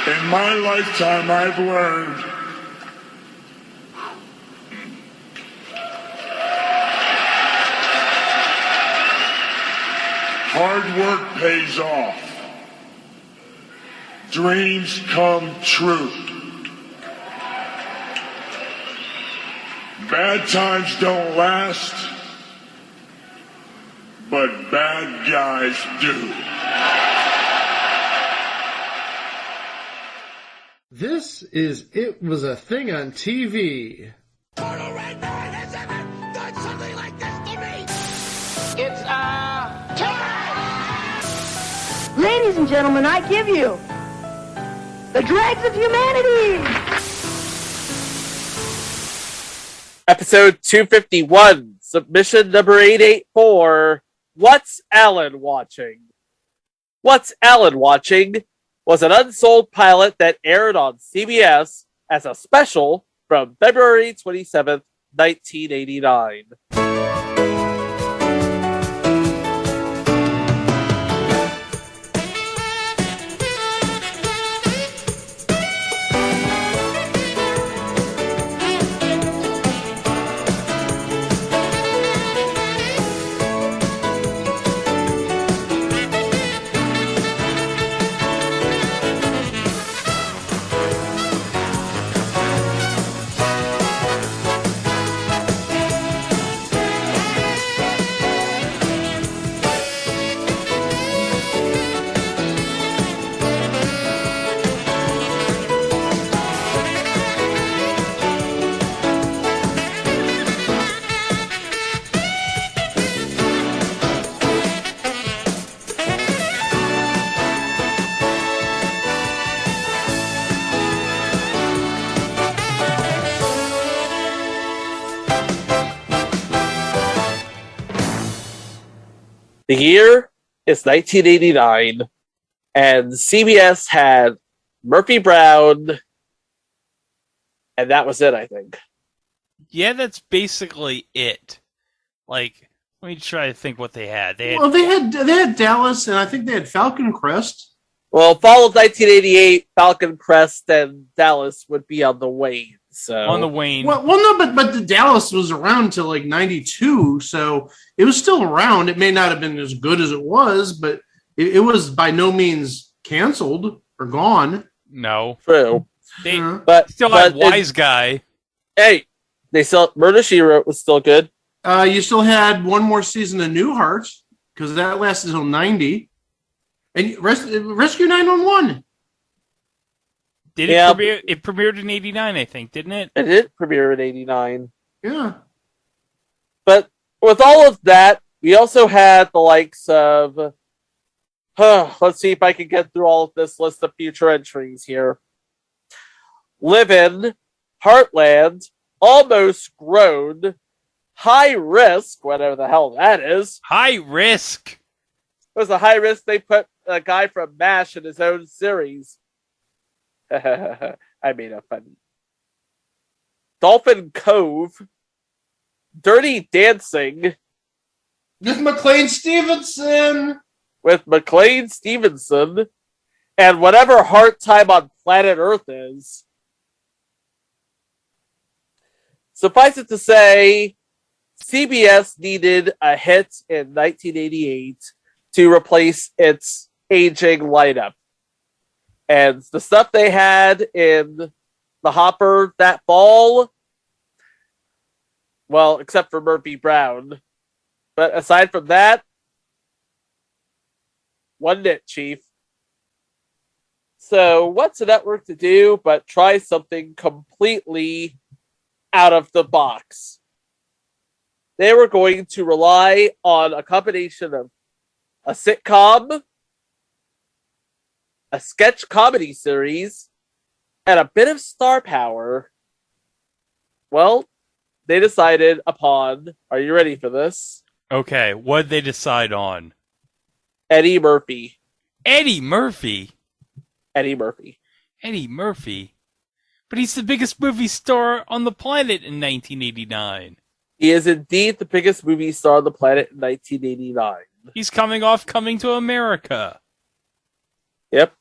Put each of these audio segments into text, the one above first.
In my lifetime, I've learned hard work pays off. Dreams come true. Bad times don't last, but bad guys do. This is It Was a Thing on TV. Total Red Man has ever done something like this to me! It's, time! Ladies and gentlemen, I give you the dregs of humanity! Episode 251, submission number 884, What's Alan Watching? What's Alan Watching was an unsold pilot that aired on CBS as a special from February 27th, 1989. The year is 1989, and CBS had Murphy Brown, and that was it, I think. Yeah, that's basically it. Like, let me try to think what they had. They had Dallas, and I think they had Falcon Crest. Well, fall of 1988, Falcon Crest and Dallas would be on the wane. So on the wane. Well, no, but the Dallas was around till like 92, so it was still around. It may not have been as good as it was, but it was by no means canceled or gone. No, true. They but still had Wise Guy. Hey, they still Murder She Wrote was still good. You still had one more season of Newhart because that lasted until 90, and Rescue 911. Did it premiere? It premiered in 89, I think, didn't it? It did premiere in 89. Yeah. But with all of that, we also had the likes of... let's see if I can get through all of this list of future entries here. Livin', Heartland, Almost Grown, High Risk, whatever the hell that is. High Risk! It was a high risk they put a guy from MASH in his own series. I made it funny. Dolphin Cove, Dirty Dancing with McLean Stevenson, and whatever Hard Time on Planet Earth is. Suffice it to say, CBS needed a hit in 1988 to replace its aging lineup. And the stuff they had in the hopper that fall, well, except for Murphy Brown. But aside from that, wasn't it, Chief? So what's a network to do but try something completely out of the box? They were going to rely on a combination of a sitcom, a sketch comedy series, and a bit of star power. Well, they decided upon, are you ready for this? Okay, what'd they decide on? Eddie Murphy. Eddie Murphy? Eddie Murphy. Eddie Murphy? But he's the biggest movie star on the planet in 1989. He is indeed the biggest movie star on the planet in 1989. He's coming off Coming to America. Yep.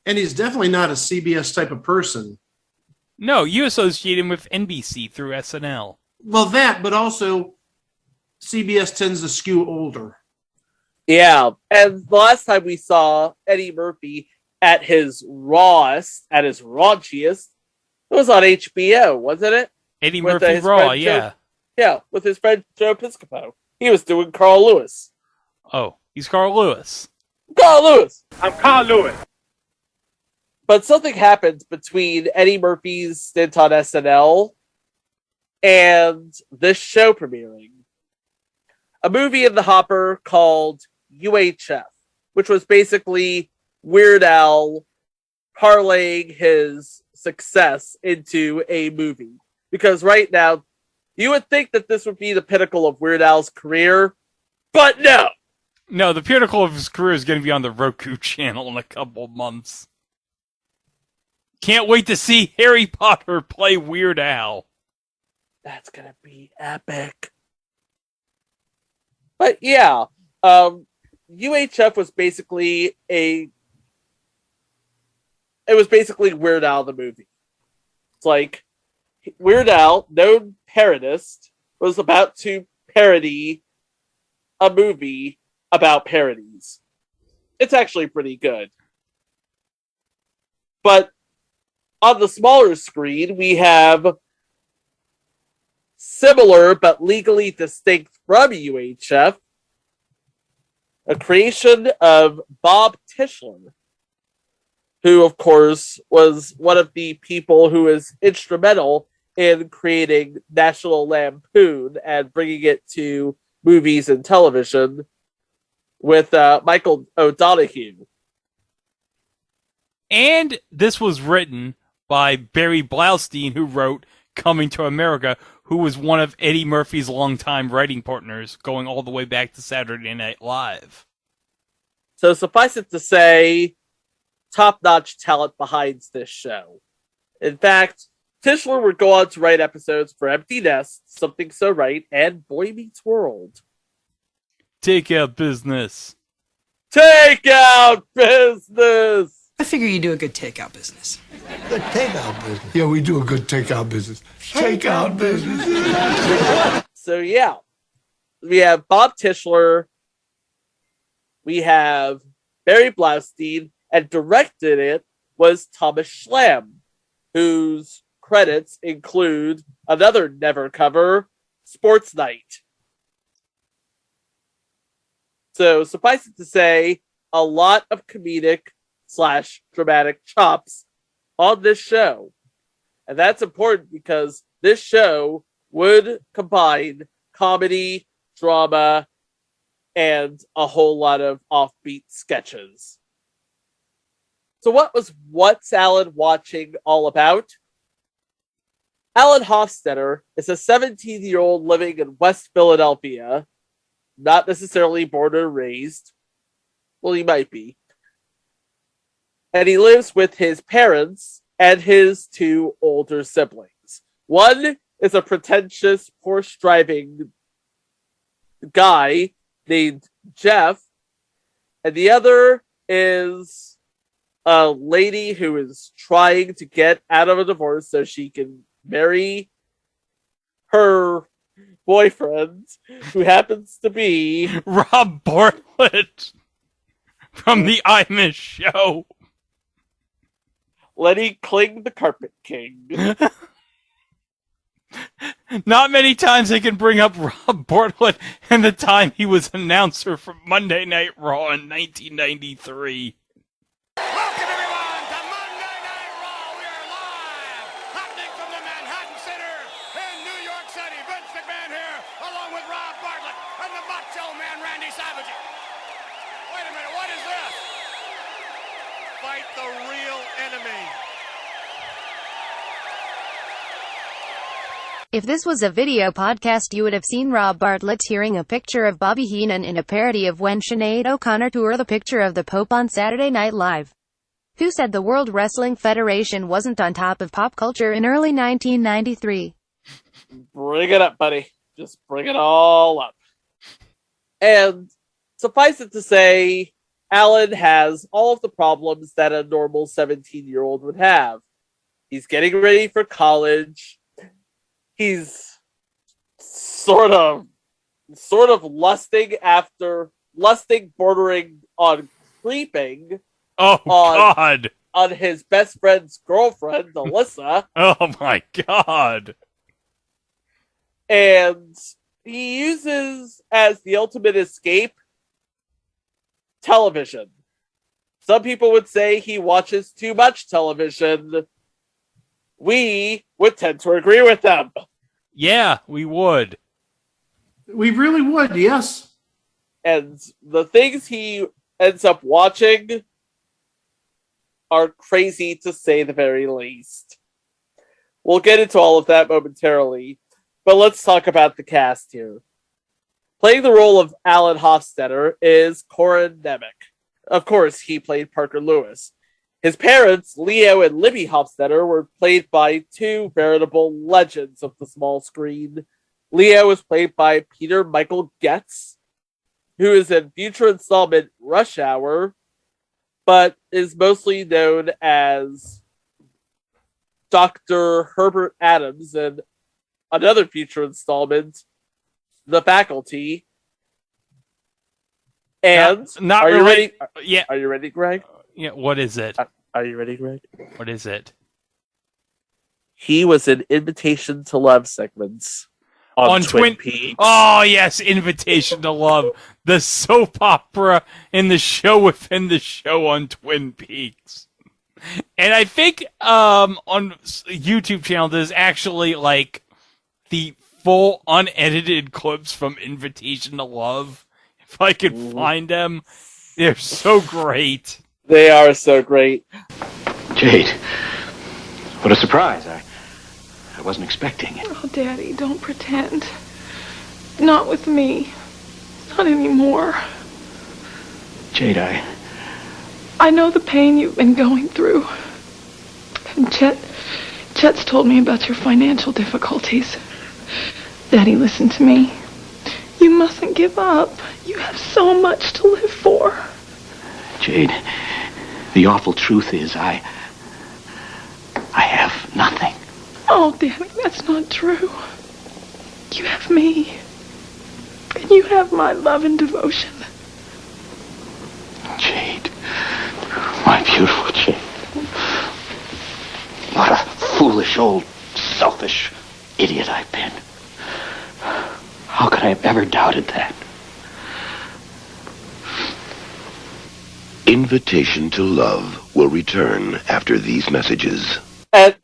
And he's definitely not a CBS type of person. No, you associate him with NBC through SNL. Well, that, but also CBS tends to skew older. Yeah, and the last time we saw Eddie Murphy at his rawest, at his raunchiest, it was on HBO, wasn't it? Eddie With, Murphy his Raw, friend yeah. Yeah, with his friend Joe Piscopo. He was doing Carl Lewis. Oh, he's Carl Lewis. Carl Lewis! I'm Carl Lewis. But something happened between Eddie Murphy's stint on SNL and this show premiering. A movie in the hopper called UHF, which was basically Weird Al parlaying his success into a movie. Because right now, you would think that this would be the pinnacle of Weird Al's career, but no! No, the pinnacle of his career is going to be on the Roku channel in a couple months. Can't wait to see Harry Potter play Weird Al. That's gonna be epic. But yeah, UHF was basically Weird Al the movie. It's like Weird Al, known parodist, was about to parody a movie about parodies. It's actually pretty good. But on the smaller screen, we have similar but legally distinct from UHF, a creation of Bob Tischler, who, of course, was one of the people who was instrumental in creating National Lampoon and bringing it to movies and television with Michael O'Donoghue. And this was written by Barry Blaustein, who wrote Coming to America, who was one of Eddie Murphy's longtime writing partners, going all the way back to Saturday Night Live. So suffice it to say, top-notch talent behind this show. In fact, Tischler would go on to write episodes for Empty Nest, Something So Right, and Boy Meets World. Take out business. Take out business! I figure you do a good takeout business. Good takeout business. Yeah, we do a good takeout business. Takeout business. So yeah, we have Bob Tischler, we have Barry Blaustein, and directed it was Thomas Schlam, whose credits include another never cover, Sports Night. So suffice it to say, a lot of comedic / dramatic chops on this show. And that's important because this show would combine comedy, drama, and a whole lot of offbeat sketches. So what was What's Alan Watching all about? Alan Hofstetter is a 17-year-old living in West Philadelphia, not necessarily born or raised. Well, he might be. And he lives with his parents and his two older siblings. One is a pretentious Porsche driving guy named Jeff, and the other is a lady who is trying to get out of a divorce so she can marry her boyfriend, who happens to be Rob Bartlett from the Amish show. Lenny Kling, the Carpet King. Not many times they can bring up Rob Bartlett and the time he was announcer for Monday Night Raw in 1993. Welcome everyone to Monday Night Raw. We are live, happening from the Manhattan Center in New York City. Vince McMahon here, along with Rob Bartlett and the Macho Man Randy Savage. Wait a minute, what is this? Fight the real enemy. If this was a video podcast, you would have seen Rob Bartlett tearing a picture of Bobby Heenan in a parody of when Sinead O'Connor tore the picture of the Pope on Saturday Night Live. Who said the World Wrestling Federation wasn't on top of pop culture in early 1993? Bring it up, buddy. Just bring it all up. And suffice it to say, Alan has all of the problems that a normal 17-year-old would have. He's getting ready for college. He's sort of lusting, bordering on creeping Oh, God. on his best friend's girlfriend, Alyssa. Oh, my God. And he uses as the ultimate escape television. Some people would say he watches too much television. We would tend to agree with them. Yeah, we would. We really would, yes. And the things he ends up watching are crazy, to say the very least. We'll get into all of that momentarily, but let's talk about the cast here. Playing the role of Alan Hofstetter is Corin Nemec. Of course, he played Parker Lewis. His parents, Leo and Libby Hofstetter, were played by two veritable legends of the small screen. Leo was played by Peter Michael Getz, who is in future installment Rush Hour, but is mostly known as Dr. Herbert Adams in another future installment, The Faculty. And not are you really- ready? Yeah. Are you ready, Greg? Yeah, what is it? Are you ready, Greg? What is it? He was in Invitation to Love segments on Twin Peaks. Oh, yes, Invitation to Love, the soap opera in the show within the show on Twin Peaks. And I think on YouTube channel there's actually like the full unedited clips from Invitation to Love. If I could find them, they're so great. They are so great. Jade, what a surprise. I wasn't expecting it. Oh, Daddy, don't pretend. Not with me. Not anymore. Jade, I know the pain you've been going through. And Chet's told me about your financial difficulties. Daddy, listen to me. You mustn't give up. You have so much to live for. Jade, the awful truth is I have nothing. Oh, Daddy, that's not true. You have me. And you have my love and devotion. Jade, my beautiful Jade. What a foolish, old, selfish idiot I've been. How could I have ever doubted that? Invitation to Love will return after these messages. And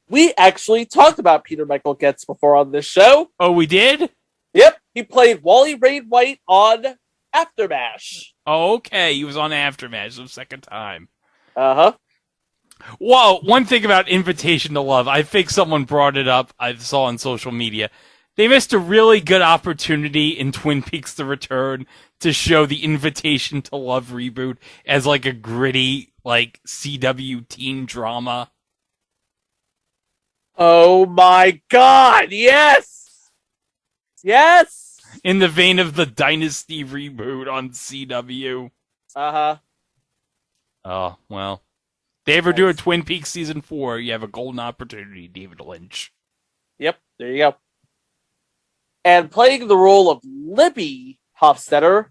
we actually talked about Peter Michael Getz before on this show. Oh, we did? Yep, he played Wally Rainwhite on Aftermash. Oh, okay, he was on Aftermath the second time. Uh-huh. Whoa, one thing about Invitation to Love, I think someone brought it up, I saw on social media. They missed a really good opportunity in Twin Peaks The Return to show the Invitation to Love reboot as like a gritty, like CW teen drama. Oh my God, yes! Yes! In the vein of the Dynasty reboot on CW. Uh-huh. Oh, well. If they ever do a Twin Peaks Season 4, you have a golden opportunity, David Lynch. Yep, there you go. And playing the role of Libby Hofstetter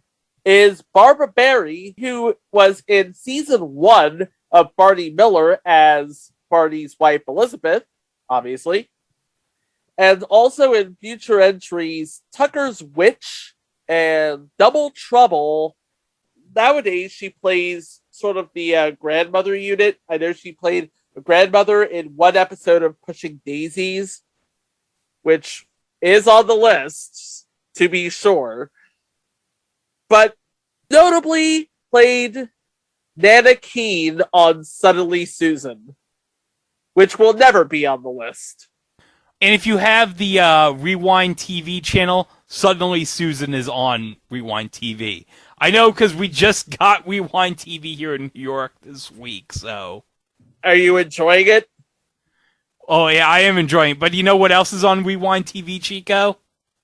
is Barbara Barry, who was in Season 1 of Barney Miller as Barney's wife, Elizabeth, obviously. And also in future entries, Tucker's Witch and Double Trouble. Nowadays, she plays sort of the grandmother unit. I know she played a grandmother in one episode of Pushing Daisies, which is on the list, to be sure. But notably played Nana Keene on Suddenly Susan, which will never be on the list. And if you have the Rewind TV channel, Suddenly Susan is on Rewind TV. I know because we just got Rewind TV here in New York this week, so. Are you enjoying it? Oh, yeah, I am enjoying it. But you know what else is on Rewind TV, Chico?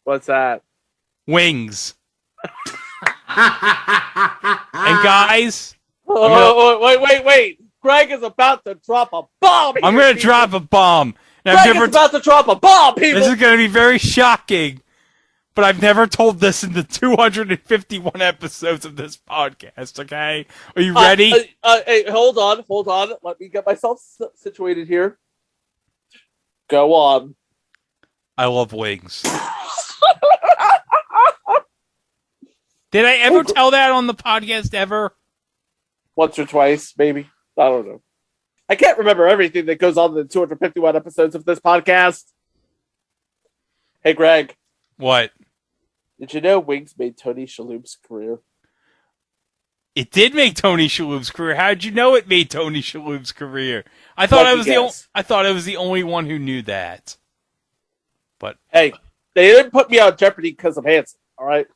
What's that? Wings. And guys, Wait. Greg is about to drop a bomb. I'm going to drop a bomb. And Greg is about to drop a bomb, people. This is going to be very shocking. But I've never told this in the 251 episodes of this podcast, okay? Are you ready? Hey, hold on. Let me get myself situated here. Go on. I love wings. Did I ever tell that on the podcast ever? Once or twice, maybe. I don't know. I can't remember everything that goes on in the 251 episodes of this podcast. Hey, Greg. What? Did you know Wings made Tony Shalhoub's career? It did make Tony Shalhoub's career. How did you know it made Tony Shalhoub's career? I thought I was the only one who knew that. But hey, they didn't put me on Jeopardy because I'm handsome. All right.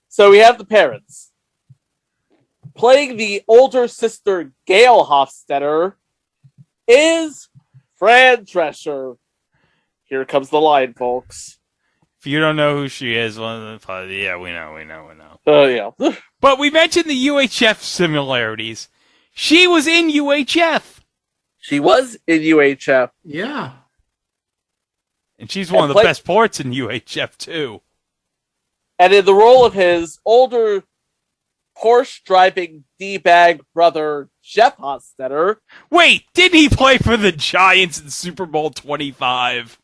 So we have the parents playing the older sister Gail Hofstetter is Fran Drescher. Here comes the line, folks. If you don't know who she is, well, yeah, we know. Oh, yeah. But we mentioned the UHF similarities. She was in UHF. She was in UHF. Yeah. And she's one of the best ports in UHF, too. And in the role of his older Porsche-driving D-bag brother, Jeff Hofstetter. Wait, didn't he play for the Giants in Super Bowl 25?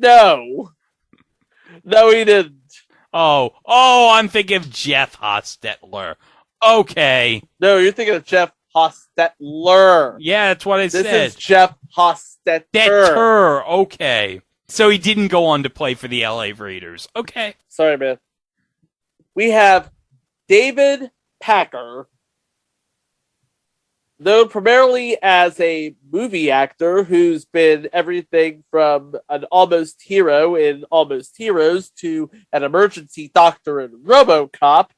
No, he didn't. Oh, I'm thinking of Jeff Hostetler. Okay. No, you're thinking of Jeff Hostetler. Yeah, that's what I said. This is Jeff Hostetler. Okay. So he didn't go on to play for the LA Raiders. Okay. Sorry, man. We have David Packer, known primarily as a movie actor who's been everything from an almost hero in Almost Heroes to an emergency doctor in RoboCop.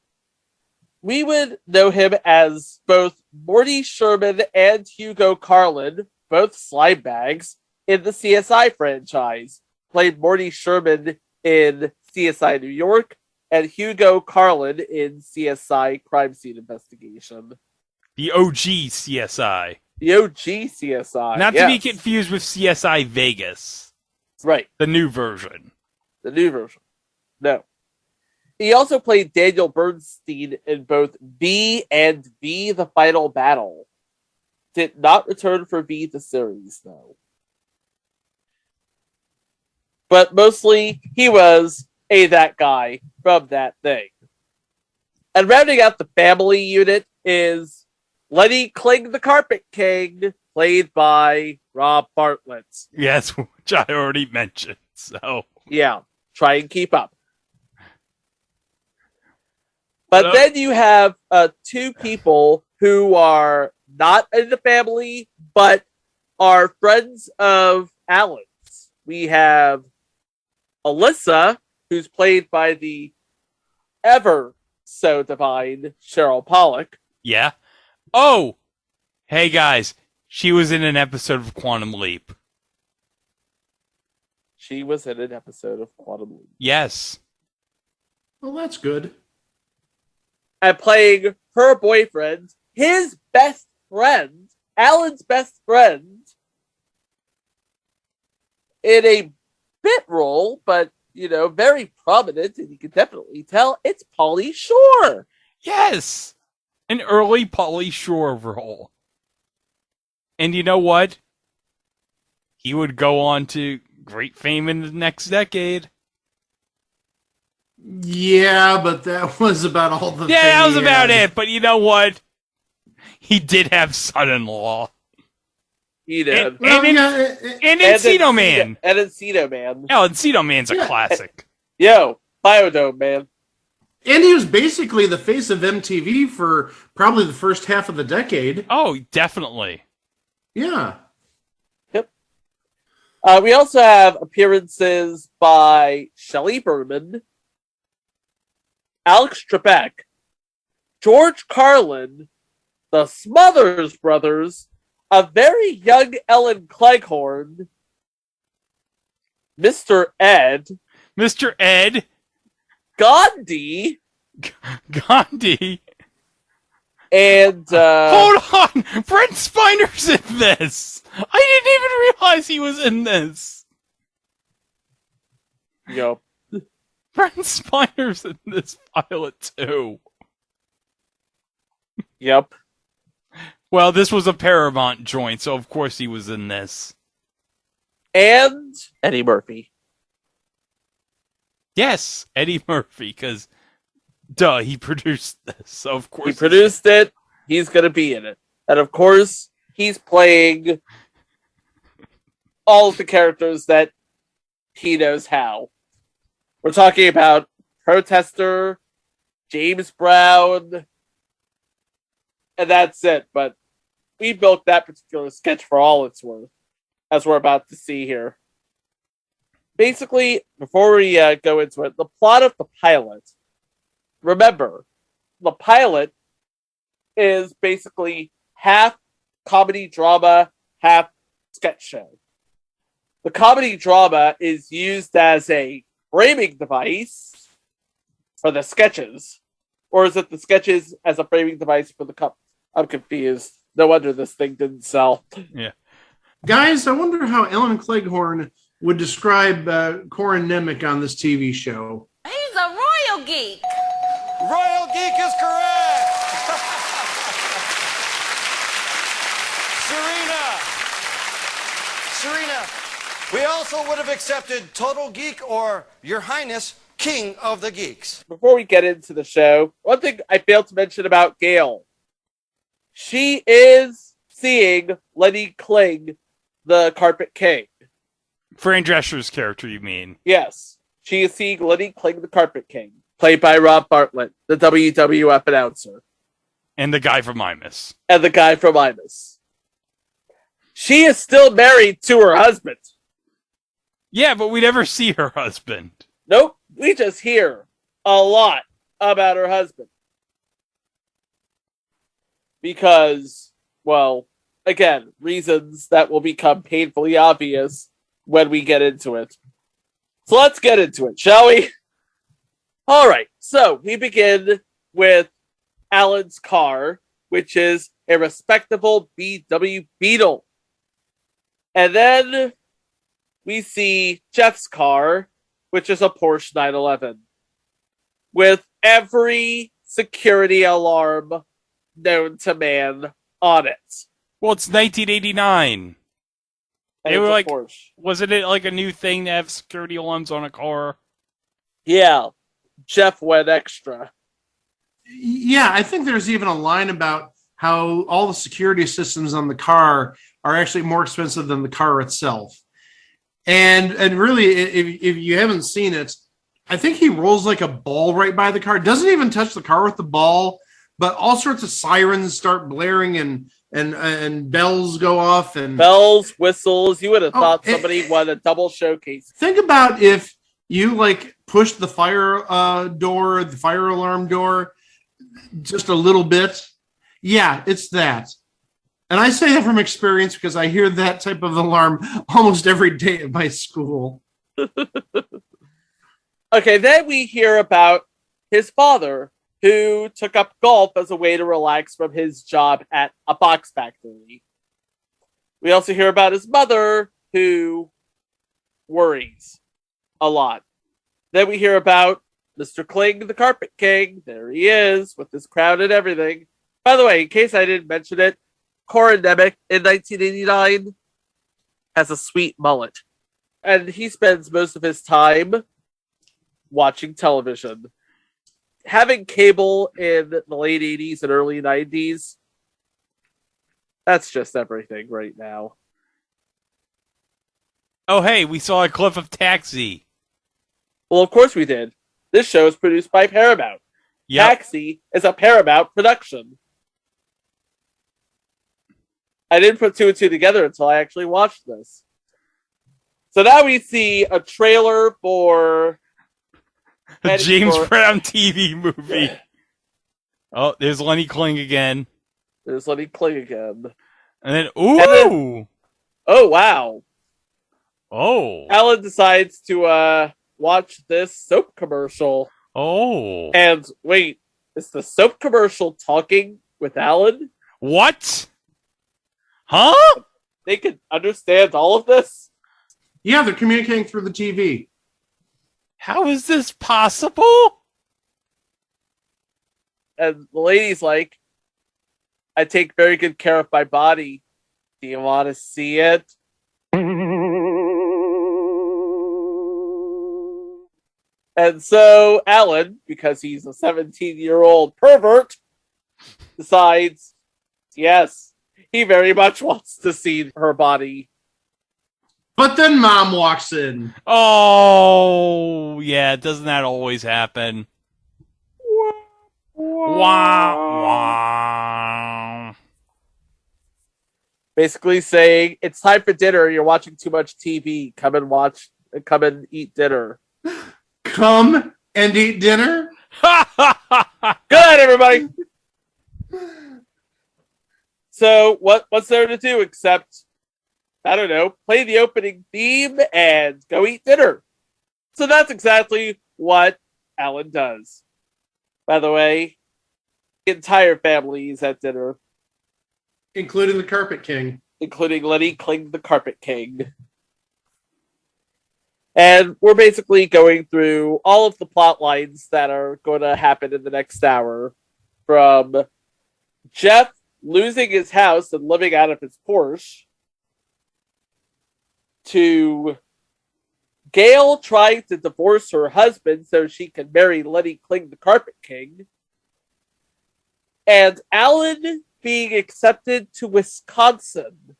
We would know him as both Morty Sherman and Hugo Carlin, both slime bags, in the CSI franchise. Played Morty Sherman in CSI New York and Hugo Carlin in CSI Crime Scene Investigation. The OG CSI. The OG CSI. Not to be confused with CSI Vegas. Right. The new version. No. He also played Daniel Bernstein in both V and V the Final Battle. Did not return for V the series, though. But mostly, he was that guy from that thing. And rounding out the family unit is Lenny Kling the Carpet King, played by Rob Bartlett. Yes, which I already mentioned, so... Yeah, try and keep up. But then you have two people who are not in the family, but are friends of Alan's. We have Alyssa, who's played by the ever so divine Cheryl Pollack. Yeah. Oh! Hey guys, she was in an episode of Quantum Leap. She was in an episode of Quantum Leap. Yes. Well, that's good. And playing her boyfriend, his best friend, Alan's best friend, in a bit role, but, very prominent, and you can definitely tell it's Pauly Shore. Yes! An early Pauly Shore role. And you know what? He would go on to great fame in the next decade. Yeah, but that was about all the Yeah, that was about it. But you know what? He did have son-in-law. He did. And Encino Man. And Encino Man. Oh, Encino Man's a classic. Yo, Biodome Man. And he was basically the face of MTV for probably the first half of the decade. Oh, definitely. Yeah. Yep. We also have appearances by Shelley Berman, Alex Trebek, George Carlin, the Smothers Brothers, a very young Ellen Cleghorn, Mr. Ed. Mr. Ed. Gandhi. Gandhi. And hold on, Brent Spiner's in this. I didn't even realize he was in this. Yep. Brent Spiner's in this pilot too. Yep. Well, this was a Paramount joint, so of course he was in this. And Eddie Murphy. Yes, Eddie Murphy, because duh, he produced this, so of course he produced it. He's gonna be in it, and of course he's playing all of the characters that he knows how. We're talking about Protester, James Brown, and that's it. But we built that particular sketch for all it's worth, as we're about to see here. Basically, before we go into it, the plot of the pilot. Remember, the pilot is basically half comedy drama, half sketch show. The comedy drama is used as a framing device for the sketches. Or is it the sketches as a framing device for the cup? I'm confused. No wonder this thing didn't sell. Yeah. Guys, I wonder how Ellen Cleghorn would describe Corin Nemec on this TV show. He's a royal geek. Royal geek is correct. Serena, we also would have accepted total geek or Your Highness, King of the Geeks. Before we get into the show, one thing I failed to mention about Gail. She is seeing Lenny Kling, the Carpet King. Fran Drescher's character, you mean? Yes. She is seeing Lenny Kling, the Carpet King, played by Rob Bartlett, the WWF announcer. And the guy from Imus. And the guy from Imus. She is still married to her husband. Yeah, but we never see her husband. Nope. We just hear a lot about her husband. Because, well, again, reasons that will become painfully obvious when we get into it. So let's get into it, shall we? All right, so we begin with Alan's car, which is a respectable VW Beetle. And then we see Jeff's car, which is a Porsche 911, with every security alarm known to man on it. Well, it's 1989. And they were like, Porsche. Wasn't it like a new thing to have security alarms on a car? Yeah, Jeff went extra. Yeah, I think there's even a line about how all the security systems on the car are actually more expensive than the car itself. And really, if you haven't seen it, I think he rolls like a ball right by the car. Doesn't even touch the car with the ball, but all sorts of sirens start blaring and bells go off and bells, whistles. You would have thought somebody wanted a double showcase. Think about if you like pushed the fire door, the fire alarm door, just a little bit. Yeah, it's that. And I say that from experience because I hear that type of alarm almost every day at my school. Okay, then we hear about his father, who took up golf as a way to relax from his job at a box factory. We also hear about his mother, who worries a lot. Then we hear about Mr. Kling, the Carpet King. There he is, with his crown and everything. By the way, in case I didn't mention it, Corin Nemec in 1989 has a sweet mullet. And he spends most of his time watching television. Having cable in the late 80s and early 90s, that's just everything right now. Oh, hey, we saw a clip of Taxi. Well, of course we did. This show is produced by Paramount. Yep. Taxi is a Paramount production. I didn't put two and two together until I actually watched this. So now we see a trailer for a James Brown TV movie. Oh, there's Lenny Kling again. There's Lenny Kling again. And then, ooh! Oh, wow. Oh. Alan decides to watch this soap commercial. Oh. And wait, is the soap commercial talking with Alan? What? Huh? They can understand all of this? Yeah, they're communicating through the TV. How is this possible? And the lady's like, I take very good care of my body. Do you want to see it? And so Alan, because he's a 17-year-old pervert, decides, yes, he very much wants to see her body. But then Mom walks in. Oh, yeah, doesn't that always happen? Wow, wow. Basically saying, it's time for dinner. You're watching too much TV. Come and eat dinner. Come and eat dinner? Good night, everybody. So what's there to do except, I don't know, play the opening theme and go eat dinner. So that's exactly what Alan does. By the way, the entire family is at dinner. Including the Carpet King. Including Lenny Kling, the Carpet King. And we're basically going through all of the plot lines that are going to happen in the next hour. From Jeff losing his house and living out of his Porsche, to Gail trying to divorce her husband so she can marry Lenny Kling, the Carpet King, and Alan being accepted to Wisconsin.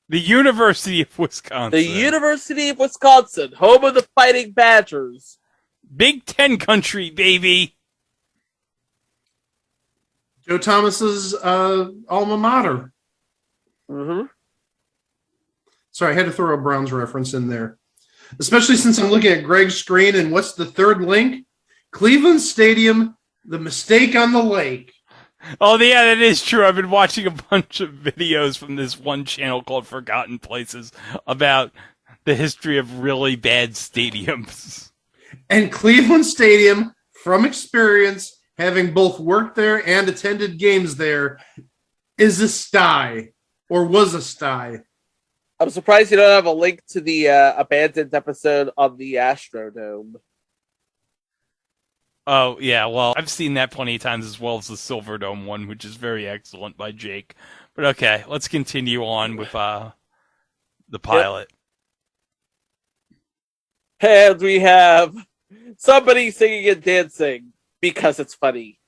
The University of Wisconsin. The University of Wisconsin, home of the Fighting Badgers. Big Ten country, baby. Joe Thomas's alma mater. Mm-hmm. Sorry, I had to throw a Browns reference in there. Especially since I'm looking at Greg's screen, and what's the third link? Cleveland Stadium, the mistake on the lake. Oh, yeah, that is true. I've been watching a bunch of videos from this one channel called Forgotten Places about the history of really bad stadiums. And Cleveland Stadium, from experience, having both worked there and attended games there, is a sty, or was a sty. I'm surprised you don't have a link to the abandoned episode on the Astrodome. Oh, yeah, well, I've seen that plenty of times as well as the Silverdome one, which is very excellent by Jake. But okay, let's continue on with the pilot. Yep. And we have somebody singing and dancing because it's funny.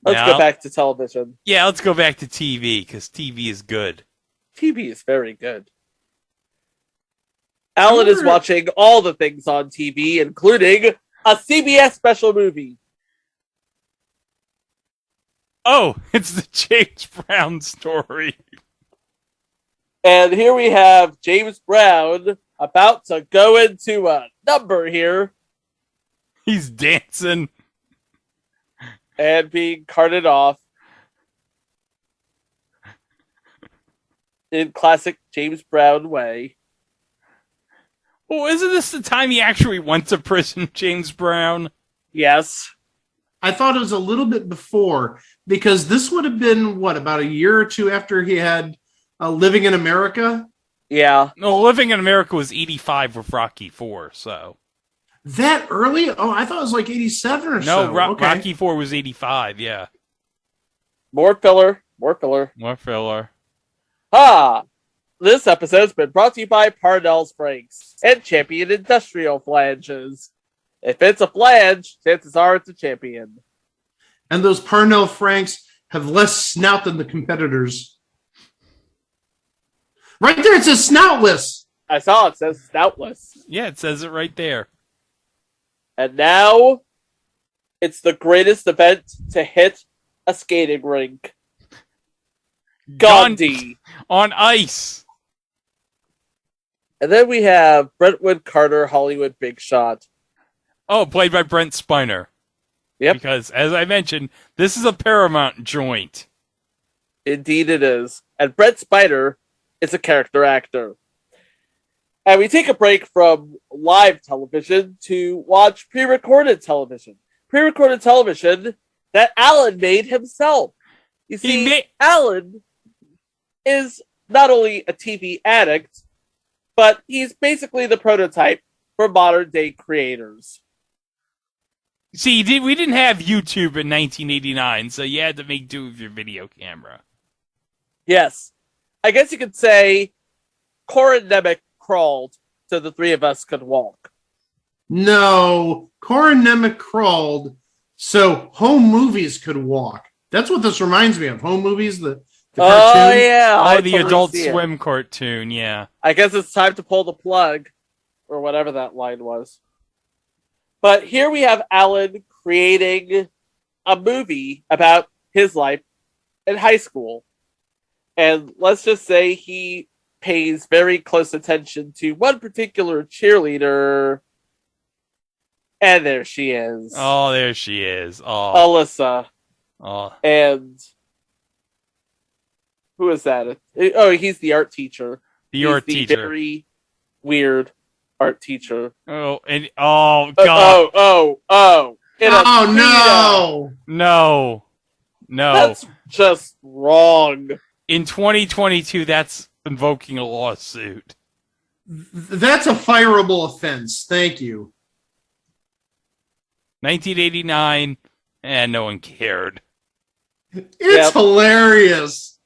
Let's go back to television. Yeah, let's go back to TV, because TV is good. TV is very good. Alan is watching all the things on TV, including a CBS special movie. Oh, it's the James Brown story. And here we have James Brown about to go into a number here. He's dancing. And being carted off. In classic James Brown way. Well, isn't this the time he actually went to prison, James Brown? Yes. I thought it was a little bit before, because this would have been, what, about a year or two after he had Living in America? Yeah. No, Living in America was 85 with Rocky 4, so. That early? Oh, I thought it was like 87 or so. No, Okay. Rocky 4 was 85, yeah. More filler. More filler. More filler. Ah! This episode's been brought to you by Parnell's Franks and Champion Industrial Flanges. If it's a flange, chances are it's a champion. And those Parnell Franks have less snout than the competitors. Right there, it says snoutless. I saw it says snoutless. Yeah, it says it right there. And now, it's the greatest event to hit a skating rink. Gandhi. On ice. And then we have Brentwood Carter, Hollywood Big Shot. Oh, played by Brent Spiner. Yep. Because, as I mentioned, this is a Paramount joint. Indeed it is. And Brent Spiner is a character actor. And we take a break from live television to watch pre-recorded television. Pre-recorded television that Alan made himself. You see, Alan is not only a TV addict, but he's basically the prototype for modern day creators. See, we didn't have YouTube in 1989, so you had to make do with your video camera. Yes. I guess you could say Corin Nemec crawled so the three of us could walk. No, Corin Nemec crawled so home movies could walk. That's what this reminds me of. Home movies, the cartoon. Oh, yeah. The Adult Swim cartoon, yeah. I guess it's time to pull the plug, or whatever that line was. But here we have Alan creating a movie about his life in high school. And let's just say he pays very close attention to one particular cheerleader. And there she is. Oh, there she is. Oh. Alyssa. Oh. And who is that? Oh, he's the art teacher. The art teacher. Very weird art teacher. Oh, and oh god. Oh. No. That's just wrong. In 2022, that's invoking a lawsuit. That's a fireable offense. Thank you. 1989, and no one cared. It's hilarious.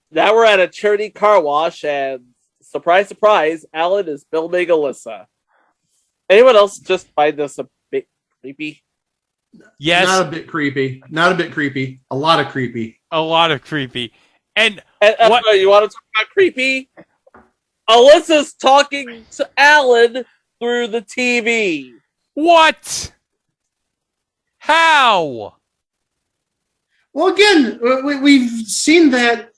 Now we're at a charity car wash, and surprise, surprise, Alan is filming Alyssa. Anyone else just find this a bit creepy? Yes. Not a bit creepy. Not a bit creepy. A lot of creepy. A lot of creepy. And what you want to talk about creepy? Alyssa's talking to Alan through the TV. What? How? Well, again, we've seen that,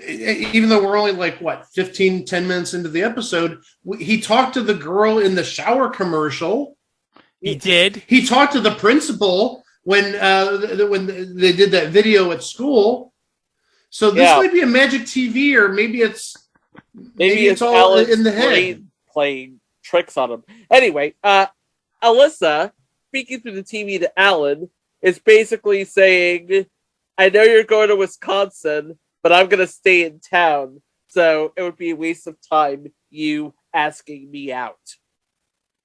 even though we're only 10 minutes into the episode, he talked to the girl in the shower commercial. He did. He talked to the principal when they did that video at school. So this might be a magic TV, or maybe it's all Alan's in the head. Playing tricks on him. Anyway, Alyssa, speaking through the TV to Alan, is basically saying, I know you're going to Wisconsin, but I'm going to stay in town, so it would be a waste of time you asking me out.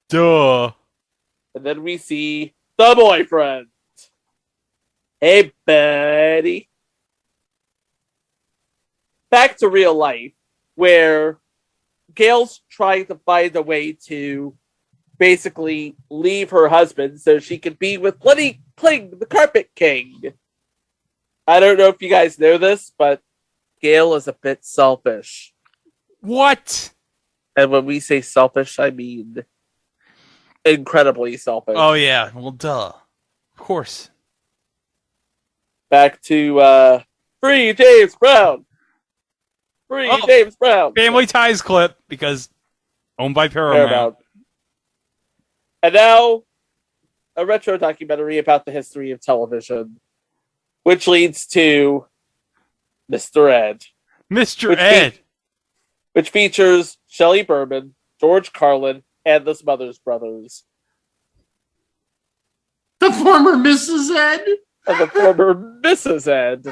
Duh. And then we see the boyfriend. Hey, buddy. Back to real life, where Gail's trying to find a way to basically leave her husband so she can be with Lenny Kling, the Carpet King. I don't know if you guys know this, but Gail is a bit selfish. What? And when we say selfish, I mean incredibly selfish. Oh, yeah. Well, duh. Of course. Back to Free James Brown. James Brown. Family Ties clip, because owned by Paramount. And now, a retro documentary about the history of television, which leads to Mr. Ed. Mr. Ed! Which features Shelley Berman, George Carlin, and the Smothers Brothers. The former Mrs. Ed? And the former Mrs. Ed.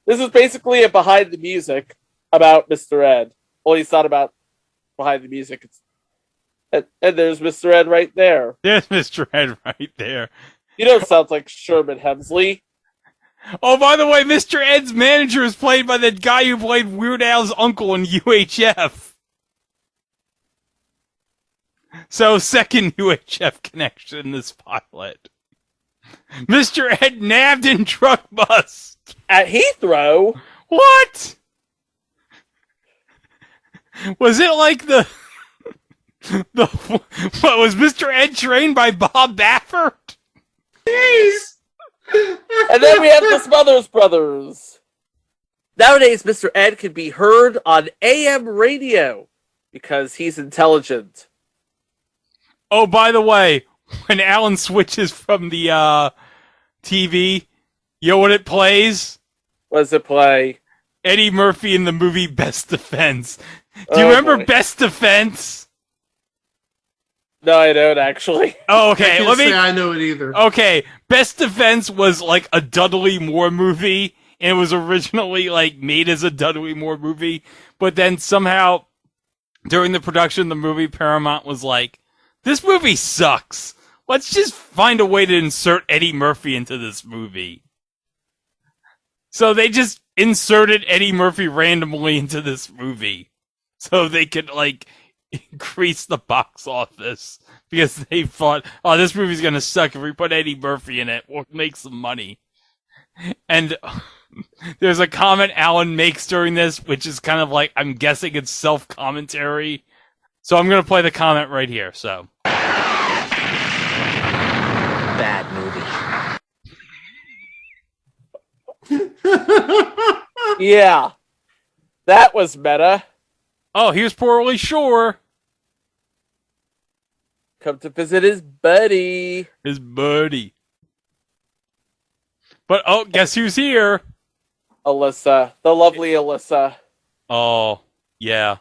This is basically a behind the music about Mr. Ed. Well, it's not about behind the music. And there's Mr. Ed right there. There's Mr. Ed right there. You know, it sounds like Sherman Hemsley. Oh, by the way, Mr. Ed's manager is played by the guy who played Weird Al's uncle in UHF. So, second UHF connection in this pilot. Mr. Ed nabbed in truck bust. At Heathrow? What? Was it like what was Mr. Ed trained by Bob Baffert? Jeez. And then we have the Smothers Brothers. Nowadays, Mr. Ed can be heard on AM radio because he's intelligent. Oh, by the way, when Alan switches from the TV, you know what it plays? What does it play? Eddie Murphy in the movie Best Defense. Do you remember boy. Best Defense? No, I don't actually. Oh, okay. I can't say I know it either. Okay, Best Defense was like a Dudley Moore movie, and it was originally like made as a Dudley Moore movie, but then somehow during the production of the movie, Paramount was like, "This movie sucks. Let's just find a way to insert Eddie Murphy into this movie." So they just inserted Eddie Murphy randomly into this movie, so they could like increase the box office. Because they thought, oh, this movie's gonna suck if we put Eddie Murphy in it. We'll make some money. And there's a comment Alan makes during this, which is kind of like, I'm guessing it's self-commentary. So I'm gonna play the comment right here, so. Bad movie. Yeah. That was meta. Oh, here's Pauly Shore. Come to visit his buddy. His buddy. But, oh, guess who's here? Alyssa. The lovely Alyssa. Oh, yeah.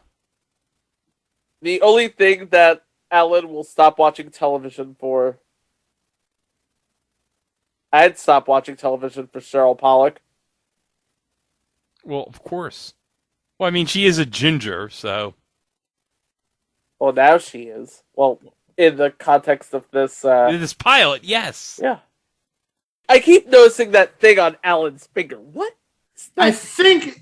The only thing that Alan will stop watching television for. I'd stop watching television for Cheryl Pollack. Well, of course. Well, I mean, she is a ginger, so. Well, now she is. Well, in the context of this... this pilot, yes. Yeah. I keep noticing that thing on Alan's finger. What? I think,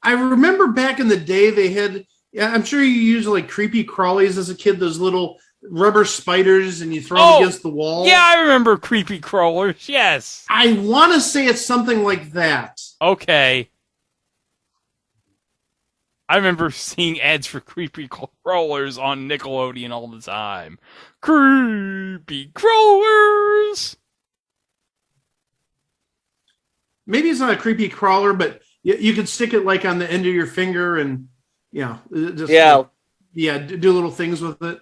I remember back in the day they had, I'm sure you used like creepy crawlies as a kid, those little rubber spiders, and you throw them against the wall. Yeah, I remember creepy crawlers, yes. I want to say it's something like that. Okay. I remember seeing ads for creepy crawlers on Nickelodeon all the time. Creepy crawlers! Maybe it's not a creepy crawler, but you could stick it like on the end of your finger and, just do little things with it.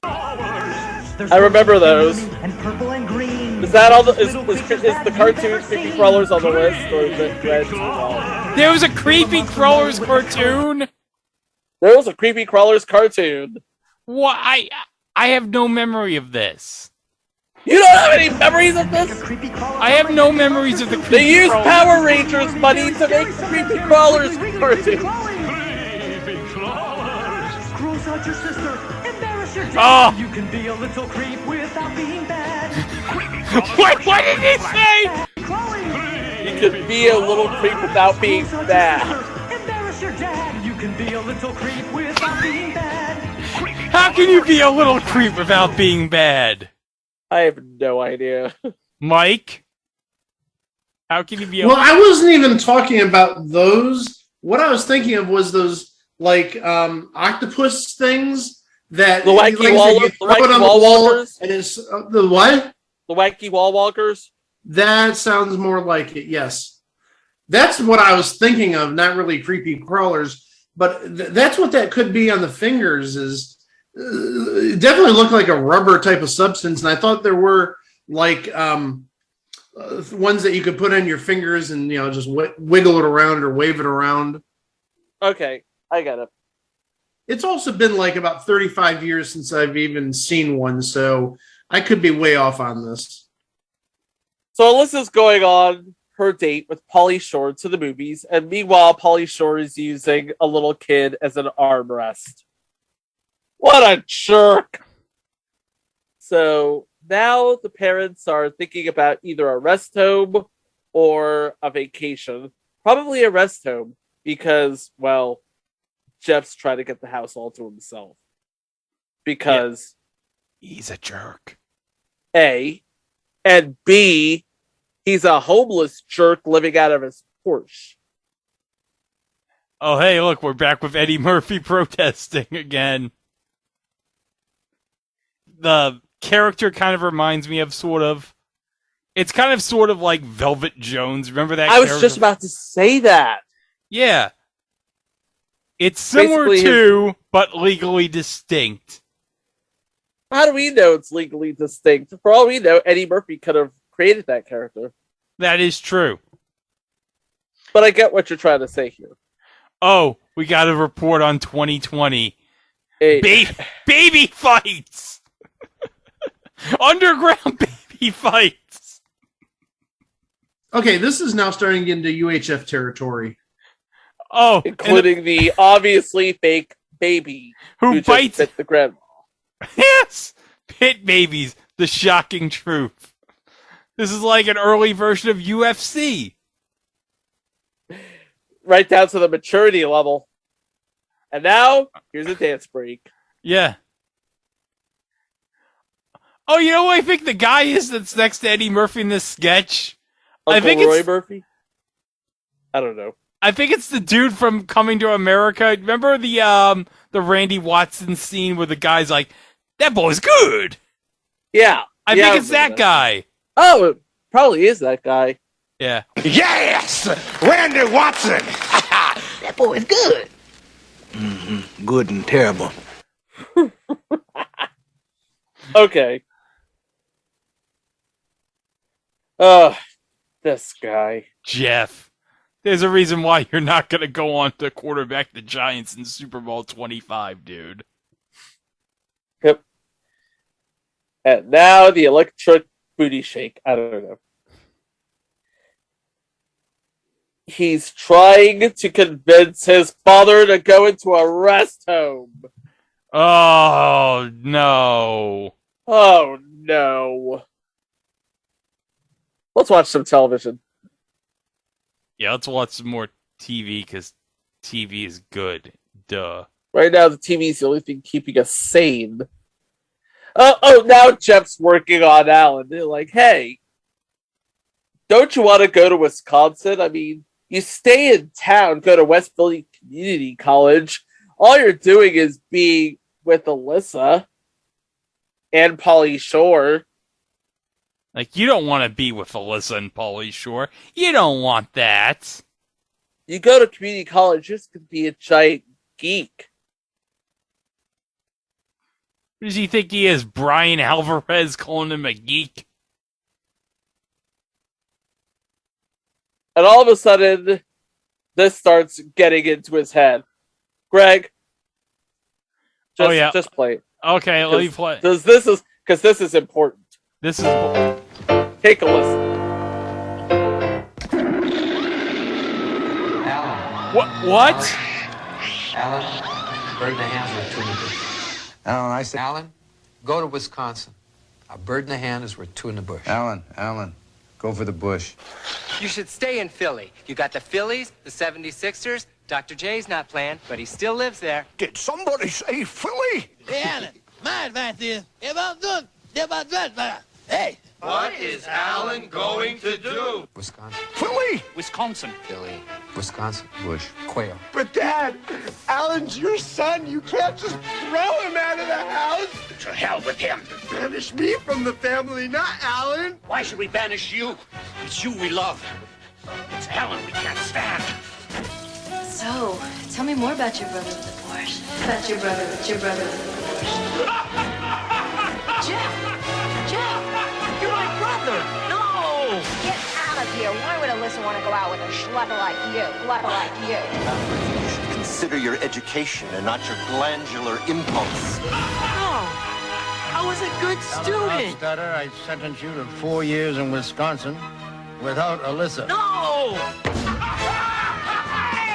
I remember those. Is that all? Is the cartoon creepy crawlers on the list, or is it red? There was a creepy crawlers cartoon. There was a creepy crawlers cartoon. What? I have no memory of this. You don't have any memories of this? I have no memories of the creepy They used crawlers. Power Rangers money to make the creepy crawlers cartoon. Gross out your sister, embarrass your dad. Oh. You can be a little creep without being bad. What did he say? You can be a little creep without being bad. Embarrass your dad. You can be a little creep without being bad. How can you be a little creep without being bad? I have no idea. Mike? How can you be a Well, I wasn't even talking about those. What I was thinking of was those like octopus things that The wacky wall, you the throw it wacky on the wall wall, walkers. and it's the what? The wacky wall walkers. That sounds more like it. Yes, that's what I was thinking of. Not really creepy crawlers, but that's what that could be on the fingers. Is it definitely looked like a rubber type of substance, and I thought there were like ones that you could put on your fingers and just wiggle it around or wave it around. Okay, I got it. It's also been like about 35 years since I've even seen one, so I could be way off on this. So Alyssa's going on her date with Pauly Shore to the movies, and meanwhile, Pauly Shore is using a little kid as an armrest. What a jerk! So now the parents are thinking about either a rest home or a vacation. Probably a rest home because, well, Jeff's trying to get the house all to himself. Because he's a jerk. A. And B, he's a homeless jerk living out of his Porsche. Oh, hey, look, we're back with Eddie Murphy protesting again. The character kind of reminds me of it's kind of sort of like Velvet Jones. Remember that I was character? just about to say that. Yeah. It's similar Basically to, but legally distinct. How do we know it's legally distinct? For all we know, Eddie Murphy could have created that character. That is true. But I get what you're trying to say here. Oh, we got a report on 2020. Hey. Baby fights! Underground baby fights! Okay, this is now starting to get into UHF territory. Oh, including the obviously fake baby who bites bit the grandma. Yes! Pit babies, the shocking truth. This is like an early version of UFC. Right down to the maturity level. And now, here's a dance break. Yeah. Oh, you know what I think the guy is that's next to Eddie Murphy in this sketch? Uncle I think Roy it's Murphy? I don't know. I think it's the dude from Coming to America. Remember the Randy Watson scene where the guy's like, "That boy's good." Yeah. I think it's that guy. Oh, it probably is that guy. Yeah. Yes! Randy Watson! That boy is good. Mm-hmm. Good and terrible. Okay. Oh, this guy. Jeff. There's a reason why you're not going to go on to quarterback the Giants in Super Bowl 25, dude. Yep. And now the electric booty shake. I don't know. He's trying to convince his father to go into a rest home. Oh, no. Oh, no. Let's watch some television. Yeah, let's watch some more TV, because TV is good. Duh. Right now, the TV is the only thing keeping us sane. Now Jeff's working on Alan. They're like, hey, don't you want to go to Wisconsin? I mean, you stay in town, go to West Philly Community College. All you're doing is being with Alyssa and Pauly Shore. Like, you don't want to be with Alyssa and Pauly Shore. You don't want that. You go to community college just to be a giant geek. Who does he think he is? Brian Alvarez calling him a geek? And all of a sudden, this starts getting into his head. Greg, just play it. Okay, let me play. Because this is important. This is Take a listen. Alan. What? Alan, bird in the hand is worth two in the bush. Alan, I said, Alan, go to Wisconsin. A bird in the hand is worth two in the bush. Alan, go for the bush. You should stay in Philly. You got the Phillies, the 76ers. Dr. J's not playing, but he still lives there. Did somebody say Philly? Hey, Alan, my advice is, if I'm done, hey. What is Alan going to do? Wisconsin. Philly? Wisconsin. Philly. Wisconsin. Bush. Quail. But Dad, Alan's your son. You can't just throw him out of the house. To hell with him. Banish me from the family, not Alan. Why should we banish you? It's you we love. It's Alan we can't stand. So, tell me more about your brother with the Porsche. About your brother with the Porsche. Jeff, you're my brother. No! Get out of here. Why would Alyssa want to go out with a schlepper like you? Schlepper like you. You should consider your education and not your glandular impulse. No! I was a good student. Stutter, I sentence you to 4 years in Wisconsin without Alyssa. No!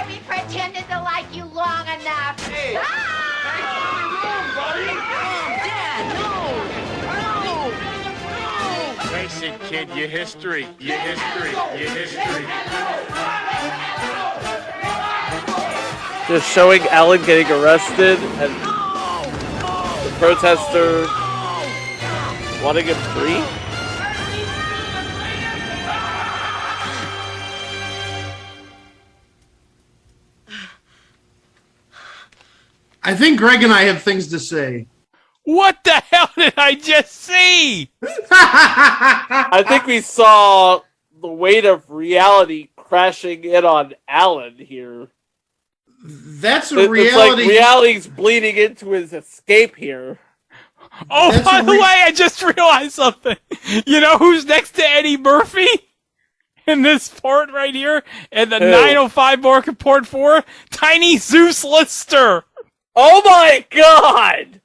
We pretended to like you long enough. Hey! Thanks for the room, buddy! Dad, no! No! Face it, kid, your history. Your history. Your history. Just showing Alan getting arrested and the protester wanting him free. I think Greg and I have things to say. What the hell did I just see? I think we saw the weight of reality crashing in on Alan here. That's a reality. It's like reality's bleeding into his escape here. Oh, by the way, I just realized something. You know who's next to Eddie Murphy? in this port right here, and the 905 market port 4, Tiny Zeus Lister. Oh my god!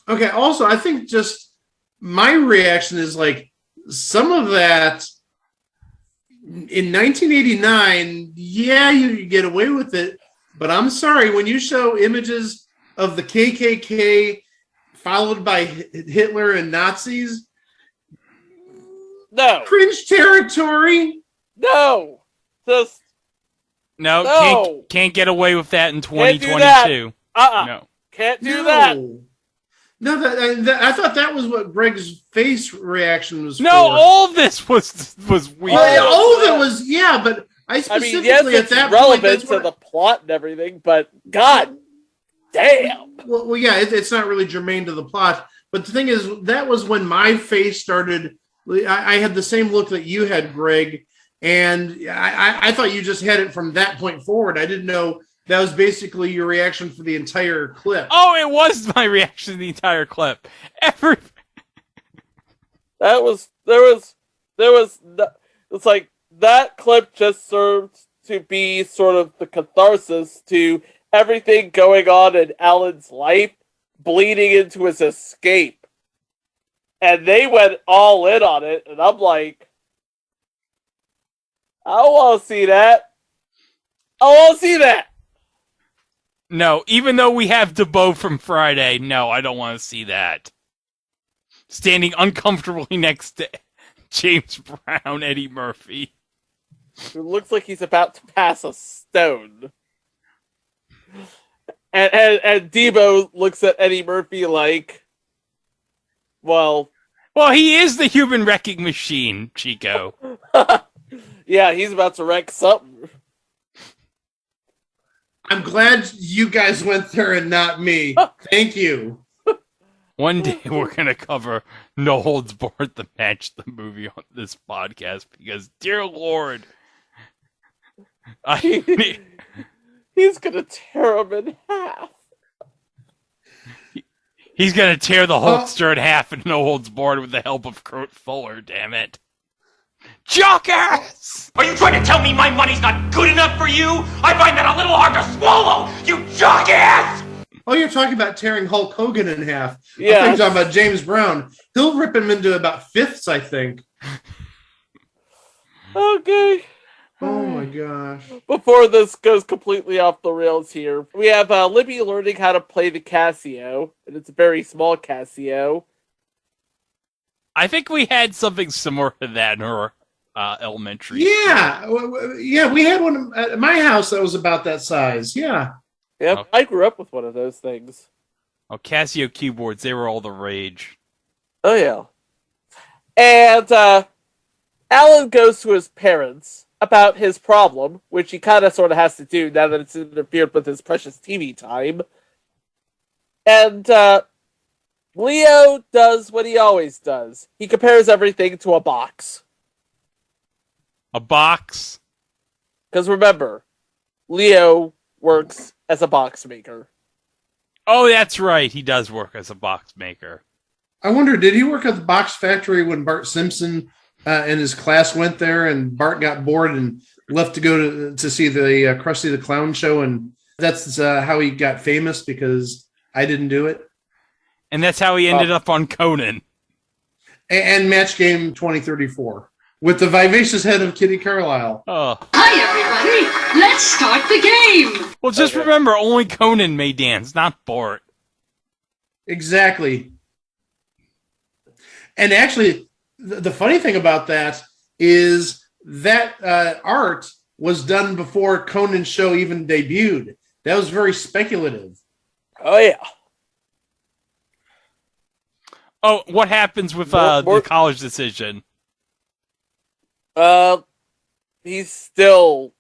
Okay, also, I think just my reaction is like some of that in 1989, yeah, you could get away with it, but I'm sorry, when you show images of the KKK followed by Hitler and Nazis, no. Cringe territory. No. Just no. Can't get away with that in 2022. Can't do that. No. Can't do that. No, I thought that was what Greg's face reaction was. No, for. all of this was weird. Well, all of it was, yeah, but I specifically yes, at that relevant point, to the plot and everything, but god damn. Well, yeah, it's not really germane to the plot. But the thing is, that was when my face started. I had the same look that you had, Greg, and I thought you just had it from that point forward. I didn't know that was basically your reaction for the entire clip. Oh, it was my reaction to the entire clip. It's like that clip just served to be sort of the catharsis to everything going on in Alan's life, bleeding into his escape. And they went all in on it, and I'm like, I don't want to see that. I want to see that. No, even though we have DeBow from Friday, no, I don't want to see that. Standing uncomfortably next to James Brown, Eddie Murphy. Who looks like he's about to pass a stone. And Debo looks at Eddie Murphy like, well, he is the human wrecking machine, Chico. Yeah, he's about to wreck something. I'm glad you guys went there and not me. Thank you. One day we're going to cover No Holds Barred, the match, the movie on this podcast, because, dear Lord, he's going to tear him in half. He's going to tear the Hulkster in half and No Holds Barred with the help of Kurt Fuller, damn it. Jockass! Are you trying to tell me my money's not good enough for you? I find that a little hard to swallow, you jockass! Oh, you're talking about tearing Hulk Hogan in half. Yeah. I think you're talking about James Brown. He'll rip him into about fifths, I think. Okay. Oh my gosh. Before this goes completely off the rails here, we have Libby learning how to play the Casio, and it's a very small Casio. I think we had something similar to that in her elementary Yeah. Yeah, we had one at my house that was about that size. Yeah. Yep, Oh. I grew up with one of those things. Oh, Casio keyboards, they were all the rage. Oh, yeah. And Alan goes to his parents about his problem, which he kind of sort of has to do now that it's interfered with his precious TV time. And Leo does what he always does. He compares everything to a box. A box? Because remember, Leo works as a box maker. Oh, that's right. He does work as a box maker. I wonder, did he work at the box factory when Bart Simpson and his class went there and Bart got bored and left to go to see the Krusty the Clown show? And that's how he got famous, because I didn't do it. And that's how he ended up on Conan. And Match Game 2034 with the vivacious head of Kitty Carlisle. Oh. Hi, everybody. Let's start the game. Well, just remember, only Conan may dance, not Bart. Exactly. And actually, the funny thing about that is that art was done before Conan's show even debuted. That was very speculative. Oh, yeah. Oh, what happens with the college decision? He's still